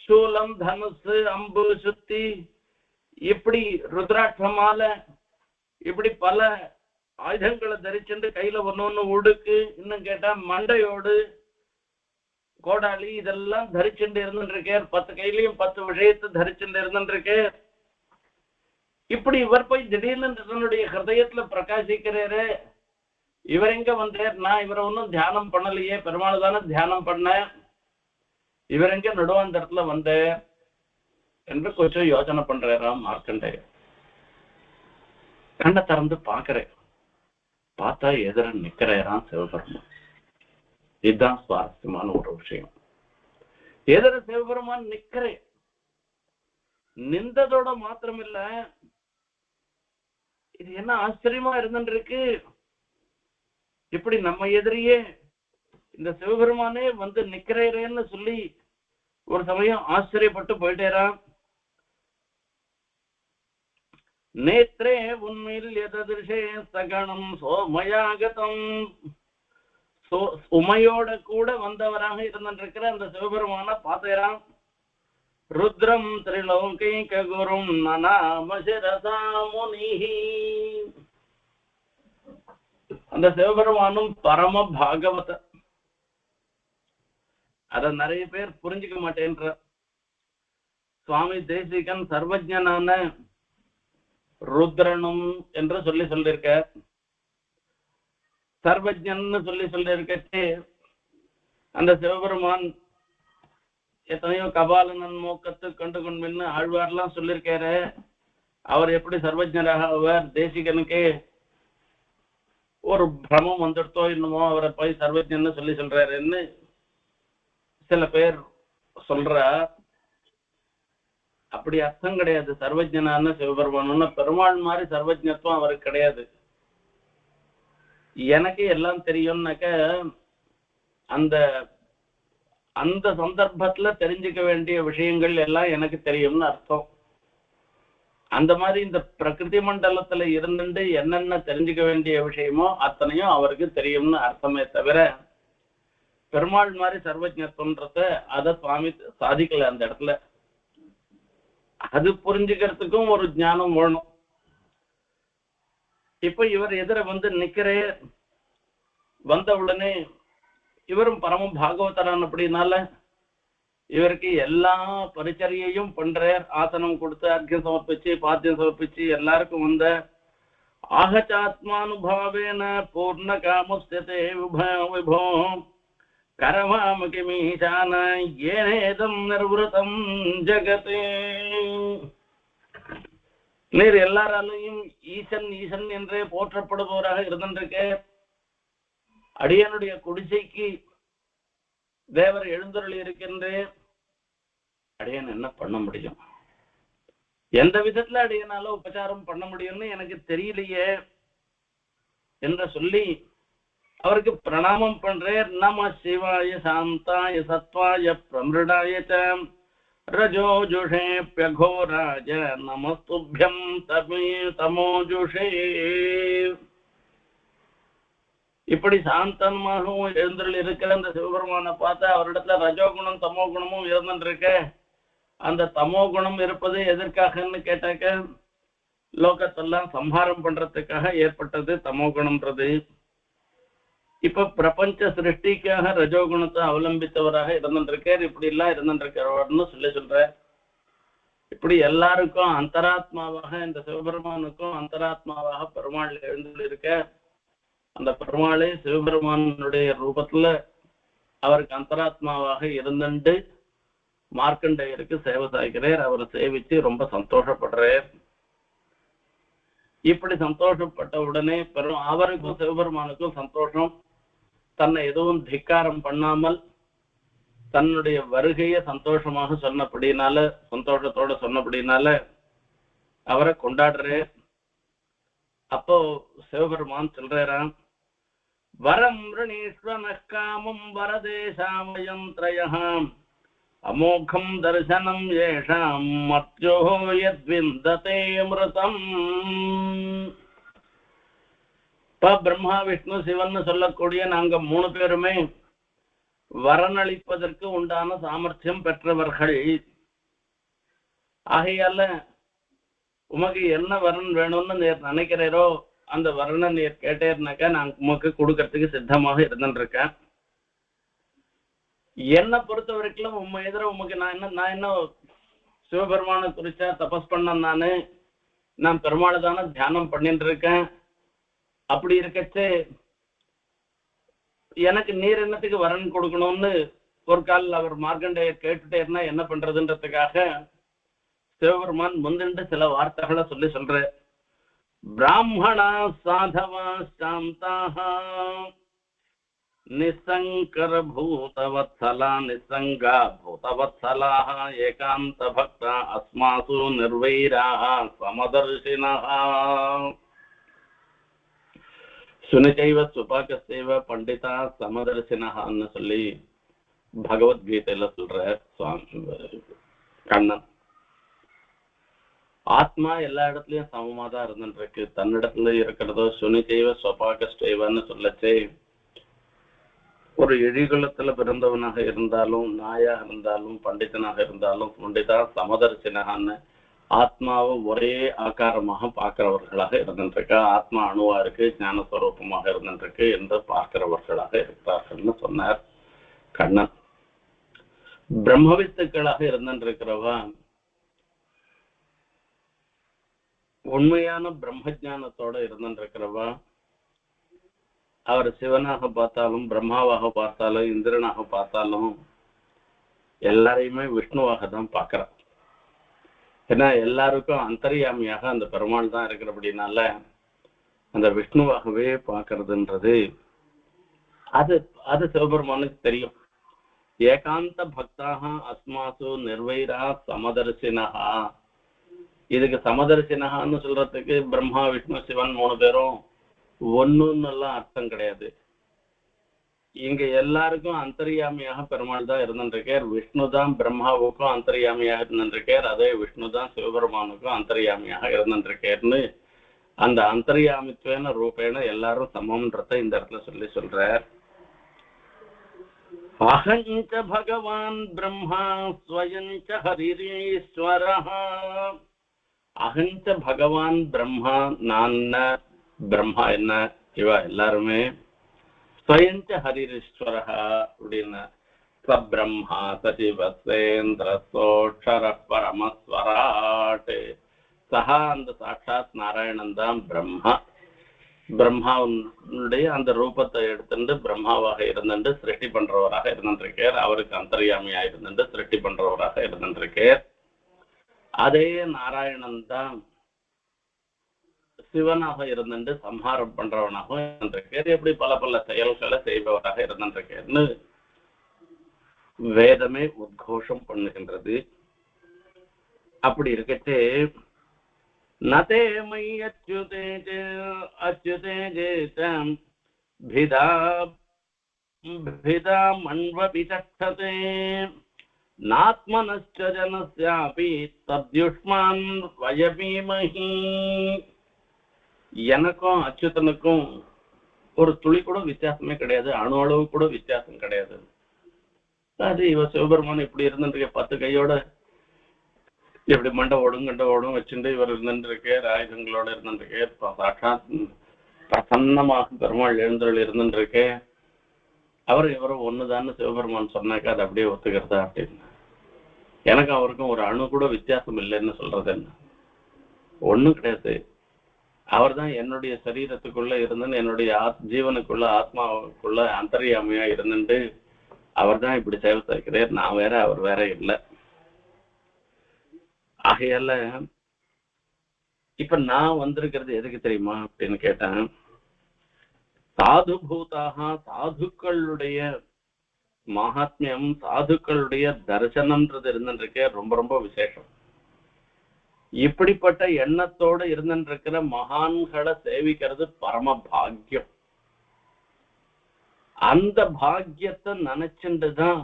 சூலம், தனுசு, அம்பு, சுத்தி, இப்படி ருத்ராட்சமால இப்படி பல ஆயுதங்களை தரிச்சுட்டு கையில ஒண்ணு உடுக்கு, இன்னும் கேட்டா மண்டையோடு கோடாளி இதெல்லாம் தரிச்சுட்டு இருந்துருக்கார். 10 கையிலையும் 10 விஷயத்தை தரிச்சுட்டு இருந்துருக்கு. இப்படி இவர் போய் திடீர்னு தன்னுடைய ஹிருதயத்துல பிரகாசிக்கிறாரு. இவர் எங்க வந்தார்? நான் இவரை ஒன்னும் தியானம் பண்ணலையே, பெருமாள் தானே தியானம் பண்ண, இவர் எங்க நடுவாந்தரத்துல வந்த என்று கொஞ்சம் யோசனை பண்றாராம் மார்க்கண்டேயர். கண்ணை திறந்து பாக்குறேன். பார்த்தா எதிர நிக்கிறாராம் சிவபெருமான். இதுதான் சுவாரஸ்யமான ஒரு விஷயம். எதிர சிவபெருமான் நிக்கிறேன். நின்றதோட மாத்திரம் இல்ல, இது என்ன ஆச்சரியமா இருந்துருக்கு. இப்படி நம்ம எதிரியே இந்த சிவபெருமானே வந்து நிக்கிறேன்னு சொல்லி ஒரு சமயம் ஆச்சரியப்பட்டு போயிட்டேராம். நேற்றே உன்மில்யததிருஷே சகணம் சோமயாகதம். உமையோட கூட வந்தவராக இருந்திருக்கிற அந்த சிவபெருமான பாத்தேராம். ருத்ரம் திரிலோகைக குரும் நநாமசிரசா முனிஹி. அந்த சிவபெருமானும் பரம பாகவத. அத நிறைய பேர் புரிஞ்சுக்க மாட்டேன்ற. சுவாமி தேசிகன் சர்வஜனான ருத்ரனும் என்று சொல்லிருக்க. சர்வஜன்னு சொல்லிருக்கே அந்த சிவபெருமான் எத்தனையோ கபாலனன் மோக்கத்து கண்டு கொண்டு ஆழ்வார்லாம் சொல்லியிருக்காரு. அவர் எப்படி சர்வஜராக அவர் தேசிகனுக்கே ஒரு பிரமம் வந்துடுத்தோ இன்னமோ அவரை போய் சர்வஜன்னு சொல்றாருன்னு சில பேர் சொல்ற. அப்படி அர்த்தம் கிடையாது. சர்வஜனான சிவபெருமான் பெருமாள் மாதிரி சர்வஜத்துவம் அவருக்கு கிடையாது. எனக்கு எல்லாம் தெரியும்னாக்க அந்த அந்த சந்தர்ப்பத்துல தெரிஞ்சுக்க வேண்டிய விஷயங்கள் எல்லாம் எனக்கு தெரியும்னு அர்த்தம். அந்த மாதிரி இந்த பிரகிருதி மண்டலத்துல இருந்துட்டு என்னென்ன தெரிஞ்சுக்க வேண்டிய விஷயமோ அத்தனையும் அவருக்கு தெரியும்னு அர்த்தமே தவிர பெருமாள் மாதிரி சர்வஜத்துவன்றத அதை சுவாமி சாதிக்கல அந்த இடத்துல. அது புரிஞ்சுக்கிறதுக்கும் ஒரு ஞானம் வேணும். இப்ப இவர் எதிர நிக்கிறே. வந்த உடனே இவரும் பரம பாகவதரான். அப்படின்னால இவருக்கு எல்லா பரிச்சரியையும் பண்றார். ஆசனம் கொடுத்து அர்க்கியம் சமர்ப்பிச்சு பாத்தியம் சமர்ப்பிச்சு எல்லாருக்கும் வந்த ஆகச்சாத்மானுபாவேன பூர்ண காமஸ்தே விபோ கரமாமகிமீசான ஏனேதம் நிர்வதம் ஜகதே. நீர் எல்லாராலையும் ஈசன் ஈசன் என்றே போற்றப்படுபவராக இருந்திருக்க. அடியனுடைய குடிசைக்கு தேவர் எழுந்தருளி இருக்கின்றேன். அடியன் என்ன பண்ண முடியும்? எந்த விதத்துல அடியனால உபச்சாரம் பண்ண முடியும்னு எனக்கு தெரியலையே என்று சொல்லி அவருக்கு பிரணாமம் பண்றேன். நம சிவாய சாந்தாய சத்வாய பிரமிருடாய ரஜோஜுஷேப்யகோராஜ நமஸ்துப்யம் தமோஜுஷே. இப்படி சாந்தமாகவும் எழுந்தருள் இருக்கிற அந்த சிவபெருமானை பார்த்தா அவரிடத்துல ரஜோகுணம் தமோ குணமும் இருந்துருக்க. அந்த தமோ குணம் இருப்பது எதற்காகன்னு கேட்டாக்க லோகத்தெல்லாம் சம்ஹாரம் பண்றதுக்காக ஏற்பட்டது தமோ குணம்ன்றது. இப்ப பிரபஞ்ச சிருஷ்டிக்காக ரஜோகுணத்தை அவலம்பித்தவராக இருந்துருக்கார். இப்படி எல்லாம் இருந்துருக்கிறவர்னு சொல்ற. இப்படி எல்லாருக்கும் அந்தராத்மாவாக இந்த சிவபெருமானுக்கும் அந்தராத்மாவாக பெருமாள் எழுந்து இருக்க. அந்த பெருமாளே சிவபெருமானுடைய ரூபத்துல அவருக்கு அந்தராத்மாவாக இருந்துட்டு மார்க்கண்டேயருக்கு சேவை சாய்க்கிறார். அவரை சேவிச்சு ரொம்ப சந்தோஷப்படுறார். இப்படி சந்தோஷப்பட்ட உடனே அவருக்கும் சிவபெருமானுக்கும் சந்தோஷம். தன்னை எதுவும் திக்காரம் பண்ணாமல் தன்னுடைய வருகையை சந்தோஷமாக சொன்னபடினால சந்தோஷத்தோட சொன்னபடினால அவரை கொண்டாடுறார். அப்போ சிவபெருமான் சொல்றாராம், வரம் ரணீஸ்வர காமம் வரதேசாமயந்திரயம் அமோகம் தரிசனம் ஏஷாம் மத்யோ யத்விந்ததே அமிர்தம். இப்ப பிரம்மா விஷ்ணு சிவன் சொல்லக்கூடிய நாங்க 3 பேருமே வரனளிப்பதற்கு உண்டான சாமர்த்தியம் பெற்றவர்கள். ஆகையால உமக்கு என்ன வரன் வேணும்னு நீர் நினைக்கிறீரோ அந்த வரனை நீர் கேட்டேன்னாக்கா நான் உமக்கு கொடுக்கறதுக்கு சித்தமாக இருந்துருக்கேன். என்னை பொறுத்த வரைக்கும் உண்மை எதிர உமக்கு நான் என்ன சிவபெருமான குறிச்சா தபஸ் பண்ண நான் பெருமாளை தானே தியானம் பண்ணிட்டு இருக்கேன். அப்படி இருக்கச்சே எனக்கு நீர் என்னத்துக்கு வரன் கொடுக்கணும்னு ஒரு கால் அவர் மார்க்கண்டேயர் கேட்டுட்டே இருந்தா என்ன பண்றதுன்றதுக்காக சிவபெருமான் முந்திண்டு சில வார்த்தைகளை சொல்ற. பிராமணா சாதவா சாந்தாக நிசங்கர பூதவத்சலா நிசங்கா பூதவத்சலாஹ ஏகாந்த பக்தா அஸ்மாசு நிர்வைராஹ சமதர்ஷினஹ சுனிச்சைவ சுபாகசைவ பண்டிதா சமதர்ஷினஹன்னு சொல்லி பகவத்கீதையில சொல்ற சுவாமி கண்ணன். ஆத்மா எல்லா இடத்துலயும் சமமா தான் இருந்துட்டு இருக்கு. தன்னிடத்துல இருக்கிறதோ சுனிதேவ ஸ்வபாகஸ்டேவன்னு சொல்லச்சே, ஒரு எழிகுலத்துல பிறந்தவனாக இருந்தாலும், நாயாக இருந்தாலும், பண்டிதனாக இருந்தாலும், பண்டிதா சமதர்சினகான்னு ஆத்மாவை ஒரே ஆக்காரமாக பார்க்கிறவர்களாக இருந்துருக்கா. ஆத்மா அணுவா இருக்கு, ஞானஸ்வரூபமாக இருந்துருக்கு என்று பார்க்கிறவர்களாக இருக்கிறார்கள்னு சொன்னார் கண்ணன். பிரம்மவித்துக்களாக இருந்துருக்கிறவா உண்மையான பிரம்மஜானத்தோட இருந்துருக்கிறவா அவர் சிவனாக பார்த்தாலும், பிரம்மாவாக பார்த்தாலும், இந்திரனாக பார்த்தாலும் எல்லாரையுமே விஷ்ணுவாக தான் பார்க்கிறார். ஏன்னா எல்லாருக்கும் அந்தர்யாமியாக அந்த பெருமாள் தான் இருக்கிறபடினால அந்த விஷ்ணுவாகவே பார்க்கறதுன்றது அது அது சிவபெருமானுக்கு தெரியும். ஏகாந்த பக்தாக அஸ்மாசு நிர்வைரா சமதர்சினஹா. இதுக்கு சமதர்சினஹான்னு சொல்றதுக்கு பிரம்மா விஷ்ணு சிவன் 3 பேரும் ஒன்னுன்னு எல்லாம் அர்த்தம் கிடையாது. இங்க எல்லாருக்கும் அந்தர்யாமியாக பெருமாள் தான் இருந்துருக்கார். விஷ்ணு தான் பிரம்மாவுக்கும் அந்தர்யாமியாக இருந்துருக்கார். அதே விஷ்ணு தான் சிவபெருமானுக்கும் அந்தர்யாமியாக இருந்துருக்காருன்னு அந்த அந்தர்யாமித்வேன ரூபேன எல்லாரும் சமம்ன்றத இந்த இடத்துல சொல்றார். அகஞ்ச பகவான் பிரம்மா ஸ்வயஞ்ச ஹரிரீஸ்வரஹ. அகஞ்ச பகவான் பிரம்மா, நான் பிரம்மா என்ன, இவ எல்லாருமே ஸ்வயஞ்ச ஹரிரீஸ்வரஹ அப்படின்னா சப்ரம்மா சசிவசேந்திரசோட்சர பரமஸ்வராட். சஹா அந்த சாட்சாத் நாராயணன் தான் பிரம்மா. பிரம்மாவுடைய அந்த ரூபத்தை எடுத்துட்டு பிரம்மாவாக இருந்துட்டு சிருஷ்டி பண்றவராக இருந்துருக்கார். அவருக்கு அந்தர்யாமியா இருந்துட்டு சிருஷ்டி பண்றவராக இருந்துருக்கார். அதே நாராயணன் தான் சிவனாக இருந்துட்டு சம்ஹாரம் பண்றவனாகவும் இருந்திருக்கார். எப்படி பல பல செயல்களை செய்பவராக இருந்திருக்காருன்னு வேதமே உத்கோஷம் பண்ணுகின்றது. அப்படி இருக்கச்சே நதே மை அச்சுதே அச்சுதே ஜேதம் பிதா பிதா மன்வபிதக்ஷதே நாத்மனஸ்ச ஜனஸ்யாபி தத்யுஷ்மான் வயபீமஹி. எனக்கும் அச்சுதனுக்கும் ஒரு துளி கூட வித்தியாசமே கிடையாது, அணு அளவு கூட வித்தியாசம் கிடையாது. அது இவ சிவபெருமான் இப்படி இருந்துட்டு 10 கையோட எப்படி மண்டை ஓடும் கண்டை ஓடும் வச்சுட்டு இவர் இருந்துருக்கு, ஆயுதங்களோட இருந்துருக்கு, சாட்சாத் பிரசன்னமாக பெருமாள் எழுந்தருள் இருந்துருக்கு. அவர் இவரும் ஒண்ணுதான்னு சிவபெருமான் சொன்னாக்கா அது அப்படியே ஒத்துக்கிறதா அப்படின்னு. எனக்கு அவருக்கும் ஒரு அணு கூட வித்தியாசம் இல்லைன்னு சொல்றது என்ன? ஒண்ணும் கிடையாது. அவர் தான் என்னுடைய சரீரத்துக்குள்ள இருந்துன்னு என்னுடைய ஜீவனுக்குள்ள ஆத்மாவுக்குள்ள அந்தர்யாமியா இருந்துட்டு அவர் தான் இப்படி சேவை செய்கிறார். நான் வேற அவர் வேற இல்லை. ஆகையால இப்ப நான் வந்திருக்கிறது எதுக்கு தெரியுமா அப்படின்னு கேட்டேன். சாது பூதாக சாதுக்களுடைய மகாத்மியம், சாதுக்களுடைய தரிசனம்ன்றது இருந்துருக்கே ரொம்ப ரொம்ப விசேஷம். இப்படிப்பட்ட எண்ணத்தோடு இருந்துருக்கிற மகான்களை சேவிக்கிறது பரம பாக்கியம். அந்த பாக்கியத்தை நினைச்சுட்டுதான்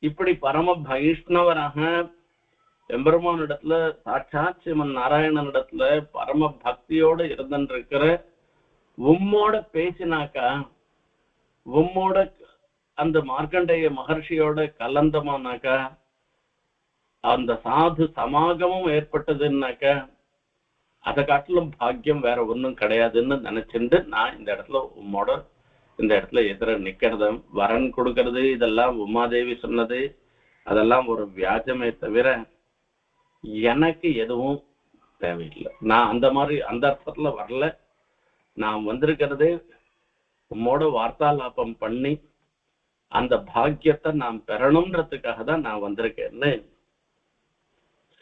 இப்படி பரம வைஷ்ணவராக எம்பெருமானிடத்துல சாட்சாத் சிவன் நாராயணனிடத்துல பரம பக்தியோடு இருந்துருக்கிற உம்மோட பேசினாக்கா, உம்மோட அந்த மார்க்கண்டேய மகர்ஷியோட கலந்தமானாக்கா, அந்த சாது சமாகமும் ஏற்பட்டதுன்னாக்க அதை காட்டிலும் பாக்கியம் வேற ஒன்றும் கிடையாதுன்னு நினைச்சுட்டு நான் இந்த இடத்துல உம்மோட இந்த இடத்துல எதிர நிக்கிறது. வரன் கொடுக்கறது இதெல்லாம் உமாதேவி சொன்னது, அதெல்லாம் ஒரு வியாஜமே தவிர எனக்கு எதுவும் தேவையில்லை. நான் அந்த மாதிரி அந்த அர்த்தத்துல வரல. நான் வந்திருக்கிறது உம்மோட வார்த்தாலாபம் பண்ணி அந்த பாக்கியத்தை நான் பெறணும்ன்றதுக்காக தான் நான் வந்திருக்கேன்னு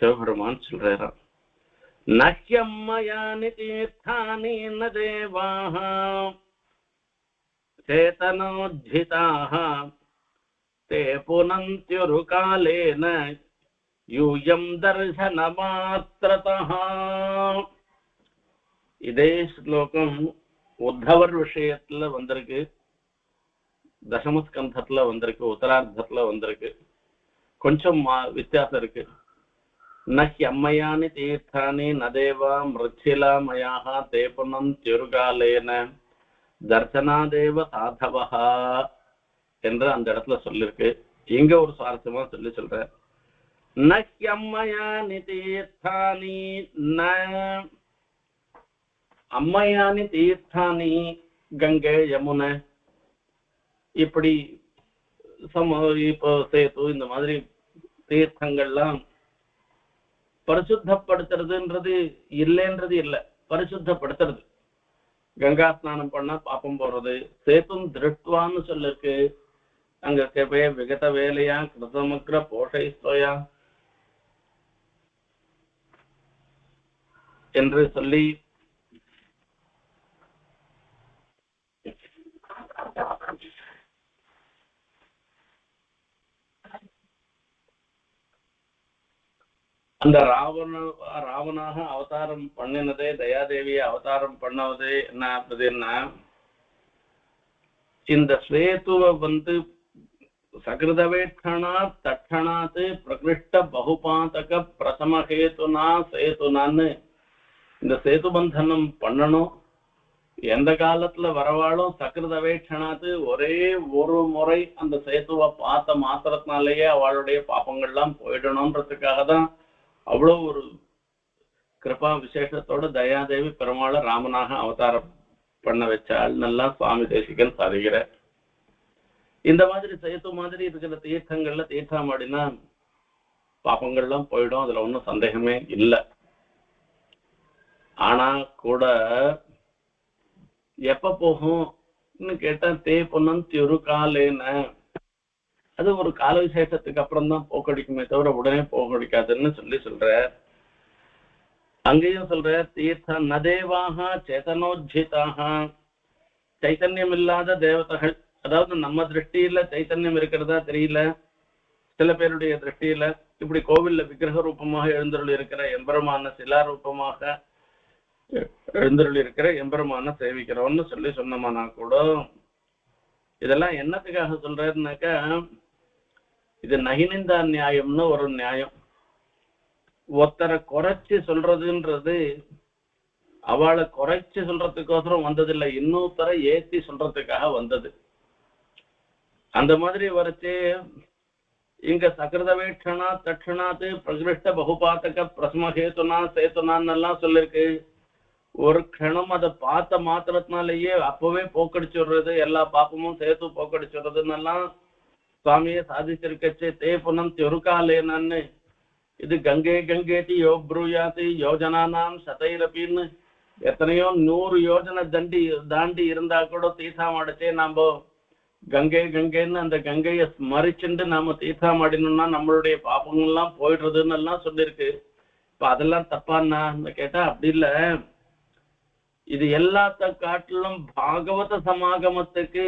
சிவபெருமான் சொல்றாராம். நஹ்யம்மயானி தீர்த்தானி ந தேவாஹ சேதனோஜ்ஜிதாஹ தே புனந்த்யுருகாலேன யூயம் தர்சனமாத்ரதஹ. இதே ஸ்லோகம் உத்தவர் விஷயத்துல வந்திருக்கு, தசமஸ்கந்தத்துல வந்திருக்கு, உத்தரார்த்தத்துல வந்திருக்கு. கொஞ்சம் வித்தியாசம் இருக்கு. न ह्यम्मयानि तीर्थानि न देवा मृच्छिला मयाः ते पुनन्त्युरुकालेन தர்சனாதேவ சாதவஹா என்று அந்த இடத்துல சொல்லிருக்கு. இங்க ஒரு சுவாரஸ்யமா சொல்ற நஹ்யம்மயானி தீர்த்தானி ந அம்மயானி தீர்த்தானி கங்கை யமுனை இப்படி இப்போ சேது இந்த மாதிரி தீர்த்தங்கள்லாம் பரிசுத்தப்படுத்துறதுன்றது இல்லைன்றது இல்லை, பரிசுத்தப்படுத்துறது. கங்கா ஸ்நானம் பண்ணா பாப்பம் போறது, சேத்தும் திருஷ்டுவான்னு சொல்லிருக்கு. அங்க கேப்பே விகத வேலையா கிருதமக்ர போஷைஸ்தோயா என்று சொல்லி அந்த ராவணாக அவதாரம் பண்ணினதே, தயாதேவியை அவதாரம் பண்ணவதே என்ன அப்படின்னா, இந்த சேத்துவை சகிருதவேட்சணா தட்சணாத்து பிரகிருஷ்ட பகுபாதக பிரசமஹேதுனா சேதுனான்னு இந்த சேது பந்தனம் பண்ணணும். எந்த காலத்துல வரவாளும் சகிருதவேட்சணாத்து ஒரே ஒரு முறை அந்த சேத்துவை பார்த்த மாத்திரத்தினாலேயே அவளுடைய பாப்பங்கள்லாம் போயிடணும்ன்றதுக்காக தான் அவ்வளவு ஒரு கிருபா விசேஷத்தோட தயாதேவி பெருமாளை ராமனாக அவதாரம் பண்ண வச்சாள்னு சுவாமி தேசிகன் சாதிக்கிற. இந்த மாதிரி சேத்து மாதிரி இருக்கிற தீர்த்தங்கள்ல தீர்த்தாமாடினா பாப்பங்கள்லாம் போயிடும், அதுல ஒன்றும் சந்தேகமே இல்லை. ஆனா கூட எப்ப போகும்னு கேட்டா தே பொன்னன் திரு காலேன, அது ஒரு கால விசேஷத்துக்கு அப்புறம் தான் போக்கடிக்குமே தவிர உடனே போக்கடிக்காதுன்னு சொல்ற. அங்கேயும் சொல்ற தீர்த்த நதேவாக சேதனோஜிதாக, சைத்தன்யம் இல்லாத தேவதைகள், அதாவது நம்ம திருஷ்டியில சைத்தன்யம் இருக்கிறதா தெரியல, சில பேருடைய திருஷ்டியில இப்படி கோவில்ல விக்கிரக ரூபமாக எழுந்தருள் இருக்கிற எம்பெருமான சிலா ரூபமாக எழுந்தருள் இருக்கிற எம்பெருமான சேவிக்கிறோம்னு சொன்னோம்னா கூட இதெல்லாம் என்னத்துக்காக சொல்றாருனாக்கா, இது நகினிந்தா நியாயம்னு ஒரு நியாயம். ஒருத்தரை குறைச்சு சொல்றதுன்றது அவளை குறைச்சு சொல்றதுக்கோசரம் வந்ததில்லை, இன்னொருத்தரை ஏத்தி சொல்றதுக்காக வந்தது. அந்த மாதிரி வரைச்சு இங்க சகிருதவேட்சணா தட்சணாத்து பிரகிருஷ்ட பகுபாத்தக பிரசமஹேதுனா சேத்துனான்னு எல்லாம் சொல்லிருக்கு. ஒரு க்ஷணம் அதை பார்த்த மாத்திரத்தினாலேயே அப்பவே போக்கடிச்சுடுறது, எல்லா பாப்பமும் சேர்த்து போக்கடிச்சுடுறதுன்னு எல்லாம் சுவாமியை சாதிச்சிருக்கச்சு. தே புனம் தெருக்காலேனான்னு இது கங்கை கங்கேதி யோ ப்ரூயாதி யோஜனானாம் சதைரப்பின்னு எத்தனையோ 100 யோஜனை தாண்டி இருந்தா கூட தீர்த்தம் அடைச்சே நாம கங்கை கங்கைன்னு அந்த கங்கையை ஸ்மரிச்சுட்டு நாம தீர்த்தம் ஆடினோம்னா நம்மளுடைய பாப்பங்கள்லாம் போயிடுறதுன்னு எல்லாம் சொல்லியிருக்கு. இப்ப அதெல்லாம் தப்பான்னு கேட்டா அப்படி இல்லை. இது எல்லாத்த காட்டிலும் பாகவத சமாகமத்துக்கு,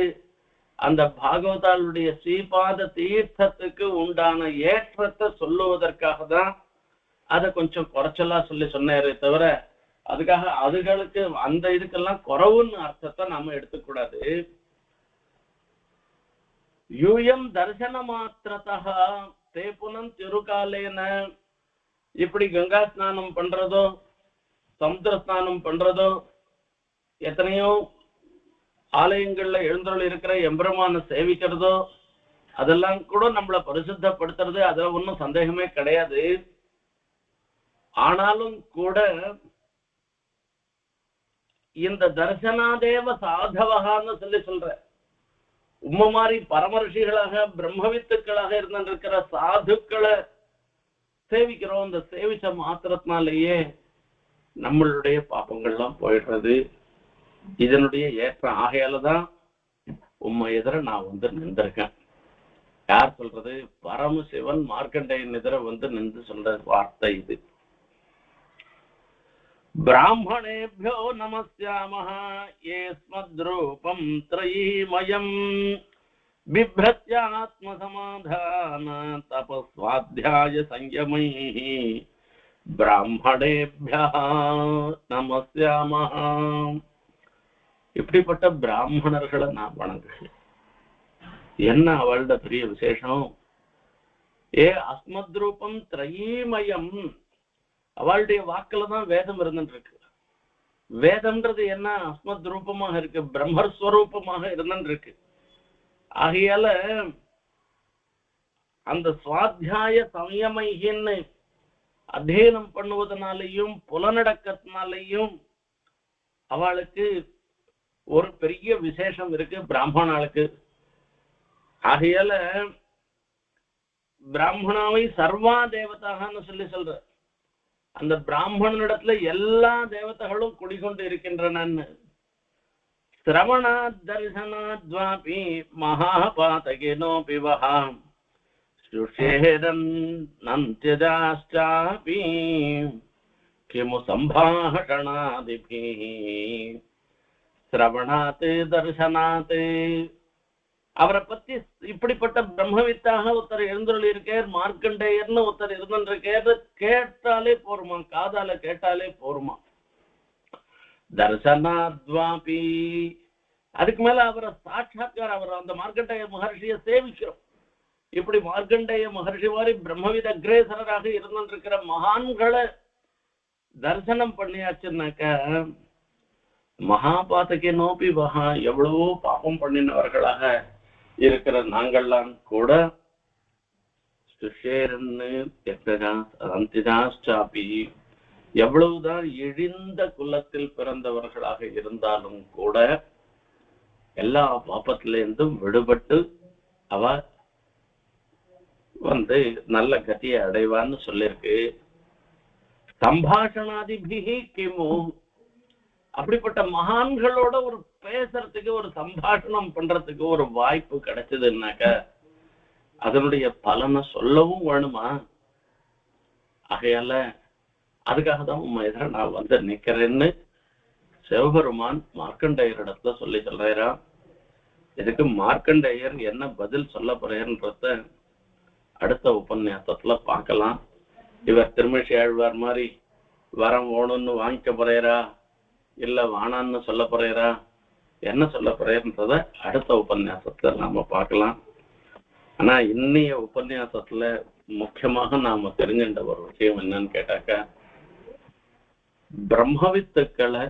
அந்த பாகவதாளுடைய ஸ்ரீபாத தீர்த்தத்துக்கு உண்டான ஏற்றத்தை சொல்லுவதற்காக தான் அதை கொஞ்சம் குறைச்சலா சொன்னாரே தவிர அதுக்காக அதுகளுக்கு அந்த இதுக்கெல்லாம் குறவுன்னு அர்த்தத்தை நாம எடுத்துக்கூடாது. யூயம் தர்சன மாத்திரத்தா தே புனம் திருக்காலேன, இப்படி கங்கா ஸ்நானம் பண்றதோ சமுத்திர ஸ்நானம் பண்றதோ எத்தனையோ ஆலயங்கள்ல எழுந்தருள் இருக்கிற எம்பெருமான சேவிக்கிறதோ அதெல்லாம் கூட நம்மளை பரிசுத்தப்படுத்துறது, அதுல ஒன்றும் சந்தேகமே கிடையாது. ஆனாலும் கூட இந்த தர்சனாதேவ சாதவகான்னு சொல்ற உம்ம மாதிரி பரமரிஷிகளாக பிரம்மவித்துக்களாக இருந்திருக்கிற சாதுக்களை சேவிக்கிறோம். இந்த சேவிச்ச மாத்திரத்தினாலேயே நம்மளுடைய பாப்பங்கள்லாம் போயிடுறது. இதனுடைய ஏற்றம் ஆகையாலதான் உண்மை எதிர நான் நின்றிருக்கேன். யார் சொல்றது? பரமசிவன் மார்க்கண்டேயன் எதிர நின்று சொல்ற வார்த்தை இது. பிராமணேபியோ நமஸ்யாமஹ ஏஸ்மத்ரூபம் த்ரயீமயம் பிப்ரத்யாத்ம சமாதான தபஸ்வாத்யாய சம்யமைஹ பிராமணேபியா நமஸ்யாமஹ. இப்படிப்பட்ட பிராமணர்களை நான் வணங்குகிறேன். என்ன அவளோட பெரிய விசேஷம்? ஏ அஸ்மத்ரூபம் த்ரயீமயம், அவளுடைய வாக்குல தான் வேதம் இருந்துட்டு இருக்கு. வேதம்ன்றது என்ன? அஸ்மத் ரூபமாக இருக்கு, பிரம்மஸ்வரூபமாக இருந்துட்டு இருக்கு. ஆகையால அந்த சுவாத்தியாய சமயமைகின்னு அத்தியனம் பண்ணுவதனாலையும் புலனடக்கத்தினாலையும் அவளுக்கு ஒரு பெரிய விசேஷம் இருக்கு பிராமணாளுக்கு. ஆகையால பிராமணாவை சர்வா தேவதாகன்னு சொல்ற. அந்த பிராமணனிடத்துல எல்லா தேவதைகளும் குடிகொண்டு இருக்கின்றனன்னு. சிரவணாத் தர்சனாத்வாபி மகாபாதகேனோபி வஹாம் சுஷேரன் நந்தியஜாஸ்சாபி கிமு சம்பாஷணாதிபிஹி சிரவணாத் தர்சனாத். அவரை பத்தி இப்படிப்பட்ட பிரம்மவித்தாக ஒருத்தர் எழுந்துள்ள இருக்கார், மார்க்கண்டேயர்னு ஒருத்தர் இருந்திருக்காரு, கேட்டாலே போருமா, காதால கேட்டாலே போருமா. தர்சனாத்வாபி, அதுக்கு மேல அவரை சாட்சாத்காரம், அவர் அந்த மார்க்கண்டேய மகர்ஷியை சேவிக்கிறோம். இப்படி மார்க்கண்டேய மகர்ஷி மாதிரி பிரம்மவித அக்ரேசராக இருந்திருக்கிற மகான்களை தரிசனம் பண்ணியாச்சுன்னாக்க மகாபாதகே நோபி வஹா, எவ்வளவோ பாபம் பண்ணினவர்களாக இருக்கிற நாங்கள்லாம் கூட எவ்வளவுதான் இழிந்த குலத்தில் பிறந்தவர்களாக இருந்தாலும் கூட எல்லா பாபத்திலிருந்தும் விடுபட்டு அவ நல்ல கதியை அடைவான்னு சொல்லிருக்கு. சம்பாஷணாதிபிகி கிமு, அப்படிப்பட்ட மகான்களோட ஒரு பேசுறதுக்கு, ஒரு சம்பாஷணம் பண்றதுக்கு ஒரு வாய்ப்பு கிடைச்சதுன்னாக்க அதனுடைய பலனை சொல்லவும் வேணுமா? ஆகையால அதுக்காக தான் உண்மை எதிர நான் நிக்கிறேன்னு சிவபெருமான் மார்க்கண்டேயரிடத்துல சொல்றாரா. இதுக்கு மார்க்கண்டேயர் என்ன பதில் சொல்ல போறேன்றத அடுத்த உபன்யாசத்துல பார்க்கலாம். இவர் திருமிஷி ஆழ்வார் மாதிரி வரம் ஓணுன்னு வாங்கிக்க போறேரா, இல்ல வானான்னு சொல்ல போறேரா, என்ன சொல்ல போறேன்றத அடுத்த உபன்யாசத்துல நாம பார்க்கலாம். ஆனா இன்னைய உபன்யாசத்துல முக்கியமாக நாம தெரிஞ்சின்ற ஒரு விஷயம் என்னன்னு கேட்டாக்க, பிரம்மவித்துக்களை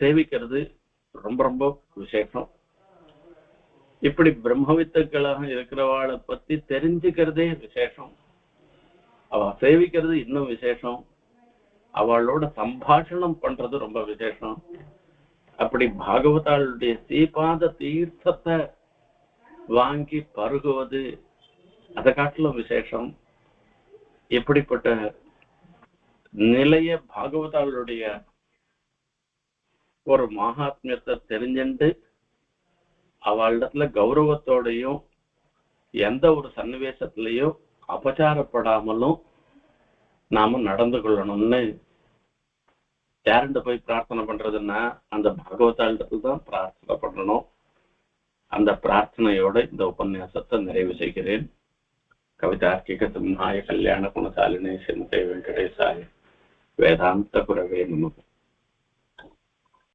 சேவிக்கிறது ரொம்ப ரொம்ப விசேஷம். இப்படி பிரம்மவித்துக்களாக இருக்கிறவாளை பத்தி தெரிஞ்சுக்கிறதே விசேஷம். அவ சேவிக்கிறது இன்னும் விசேஷம். அவளோட சம்பாஷணம் பண்றது ரொம்ப விசேஷம். அப்படி பாகவதாளுடைய ஸ்ரீபாத தீர்த்தத்தை வாங்கி பருகுவது அதை காட்டிலும் விசேஷம். எப்படிப்பட்ட நிலைய பாகவதாளுடைய ஒரு மகாத்மியத்தை தெரிஞ்சுண்டு அவளிடத்துல கௌரவத்தோடையும் எந்த ஒரு சன்னிவேசத்திலையும் அபச்சாரப்படாமலும் நாம நடந்து கொள்ளணும்னு யாருண்ட போய் பிரார்த்தனை பண்றதுன்னா அந்த பாகவதாளிடத்துல தான் பிரார்த்தனை பண்ணணும். அந்த பிரார்த்தனையோட இந்த உபன்யாசத்தை நிறைவு செய்கிறேன். கவிதார்க்கிக சிம்ஹாய கல்யாண குணசாலினே ஸ்ரீமதே வெங்கடேசாய வேதாந்த குரவே நமः.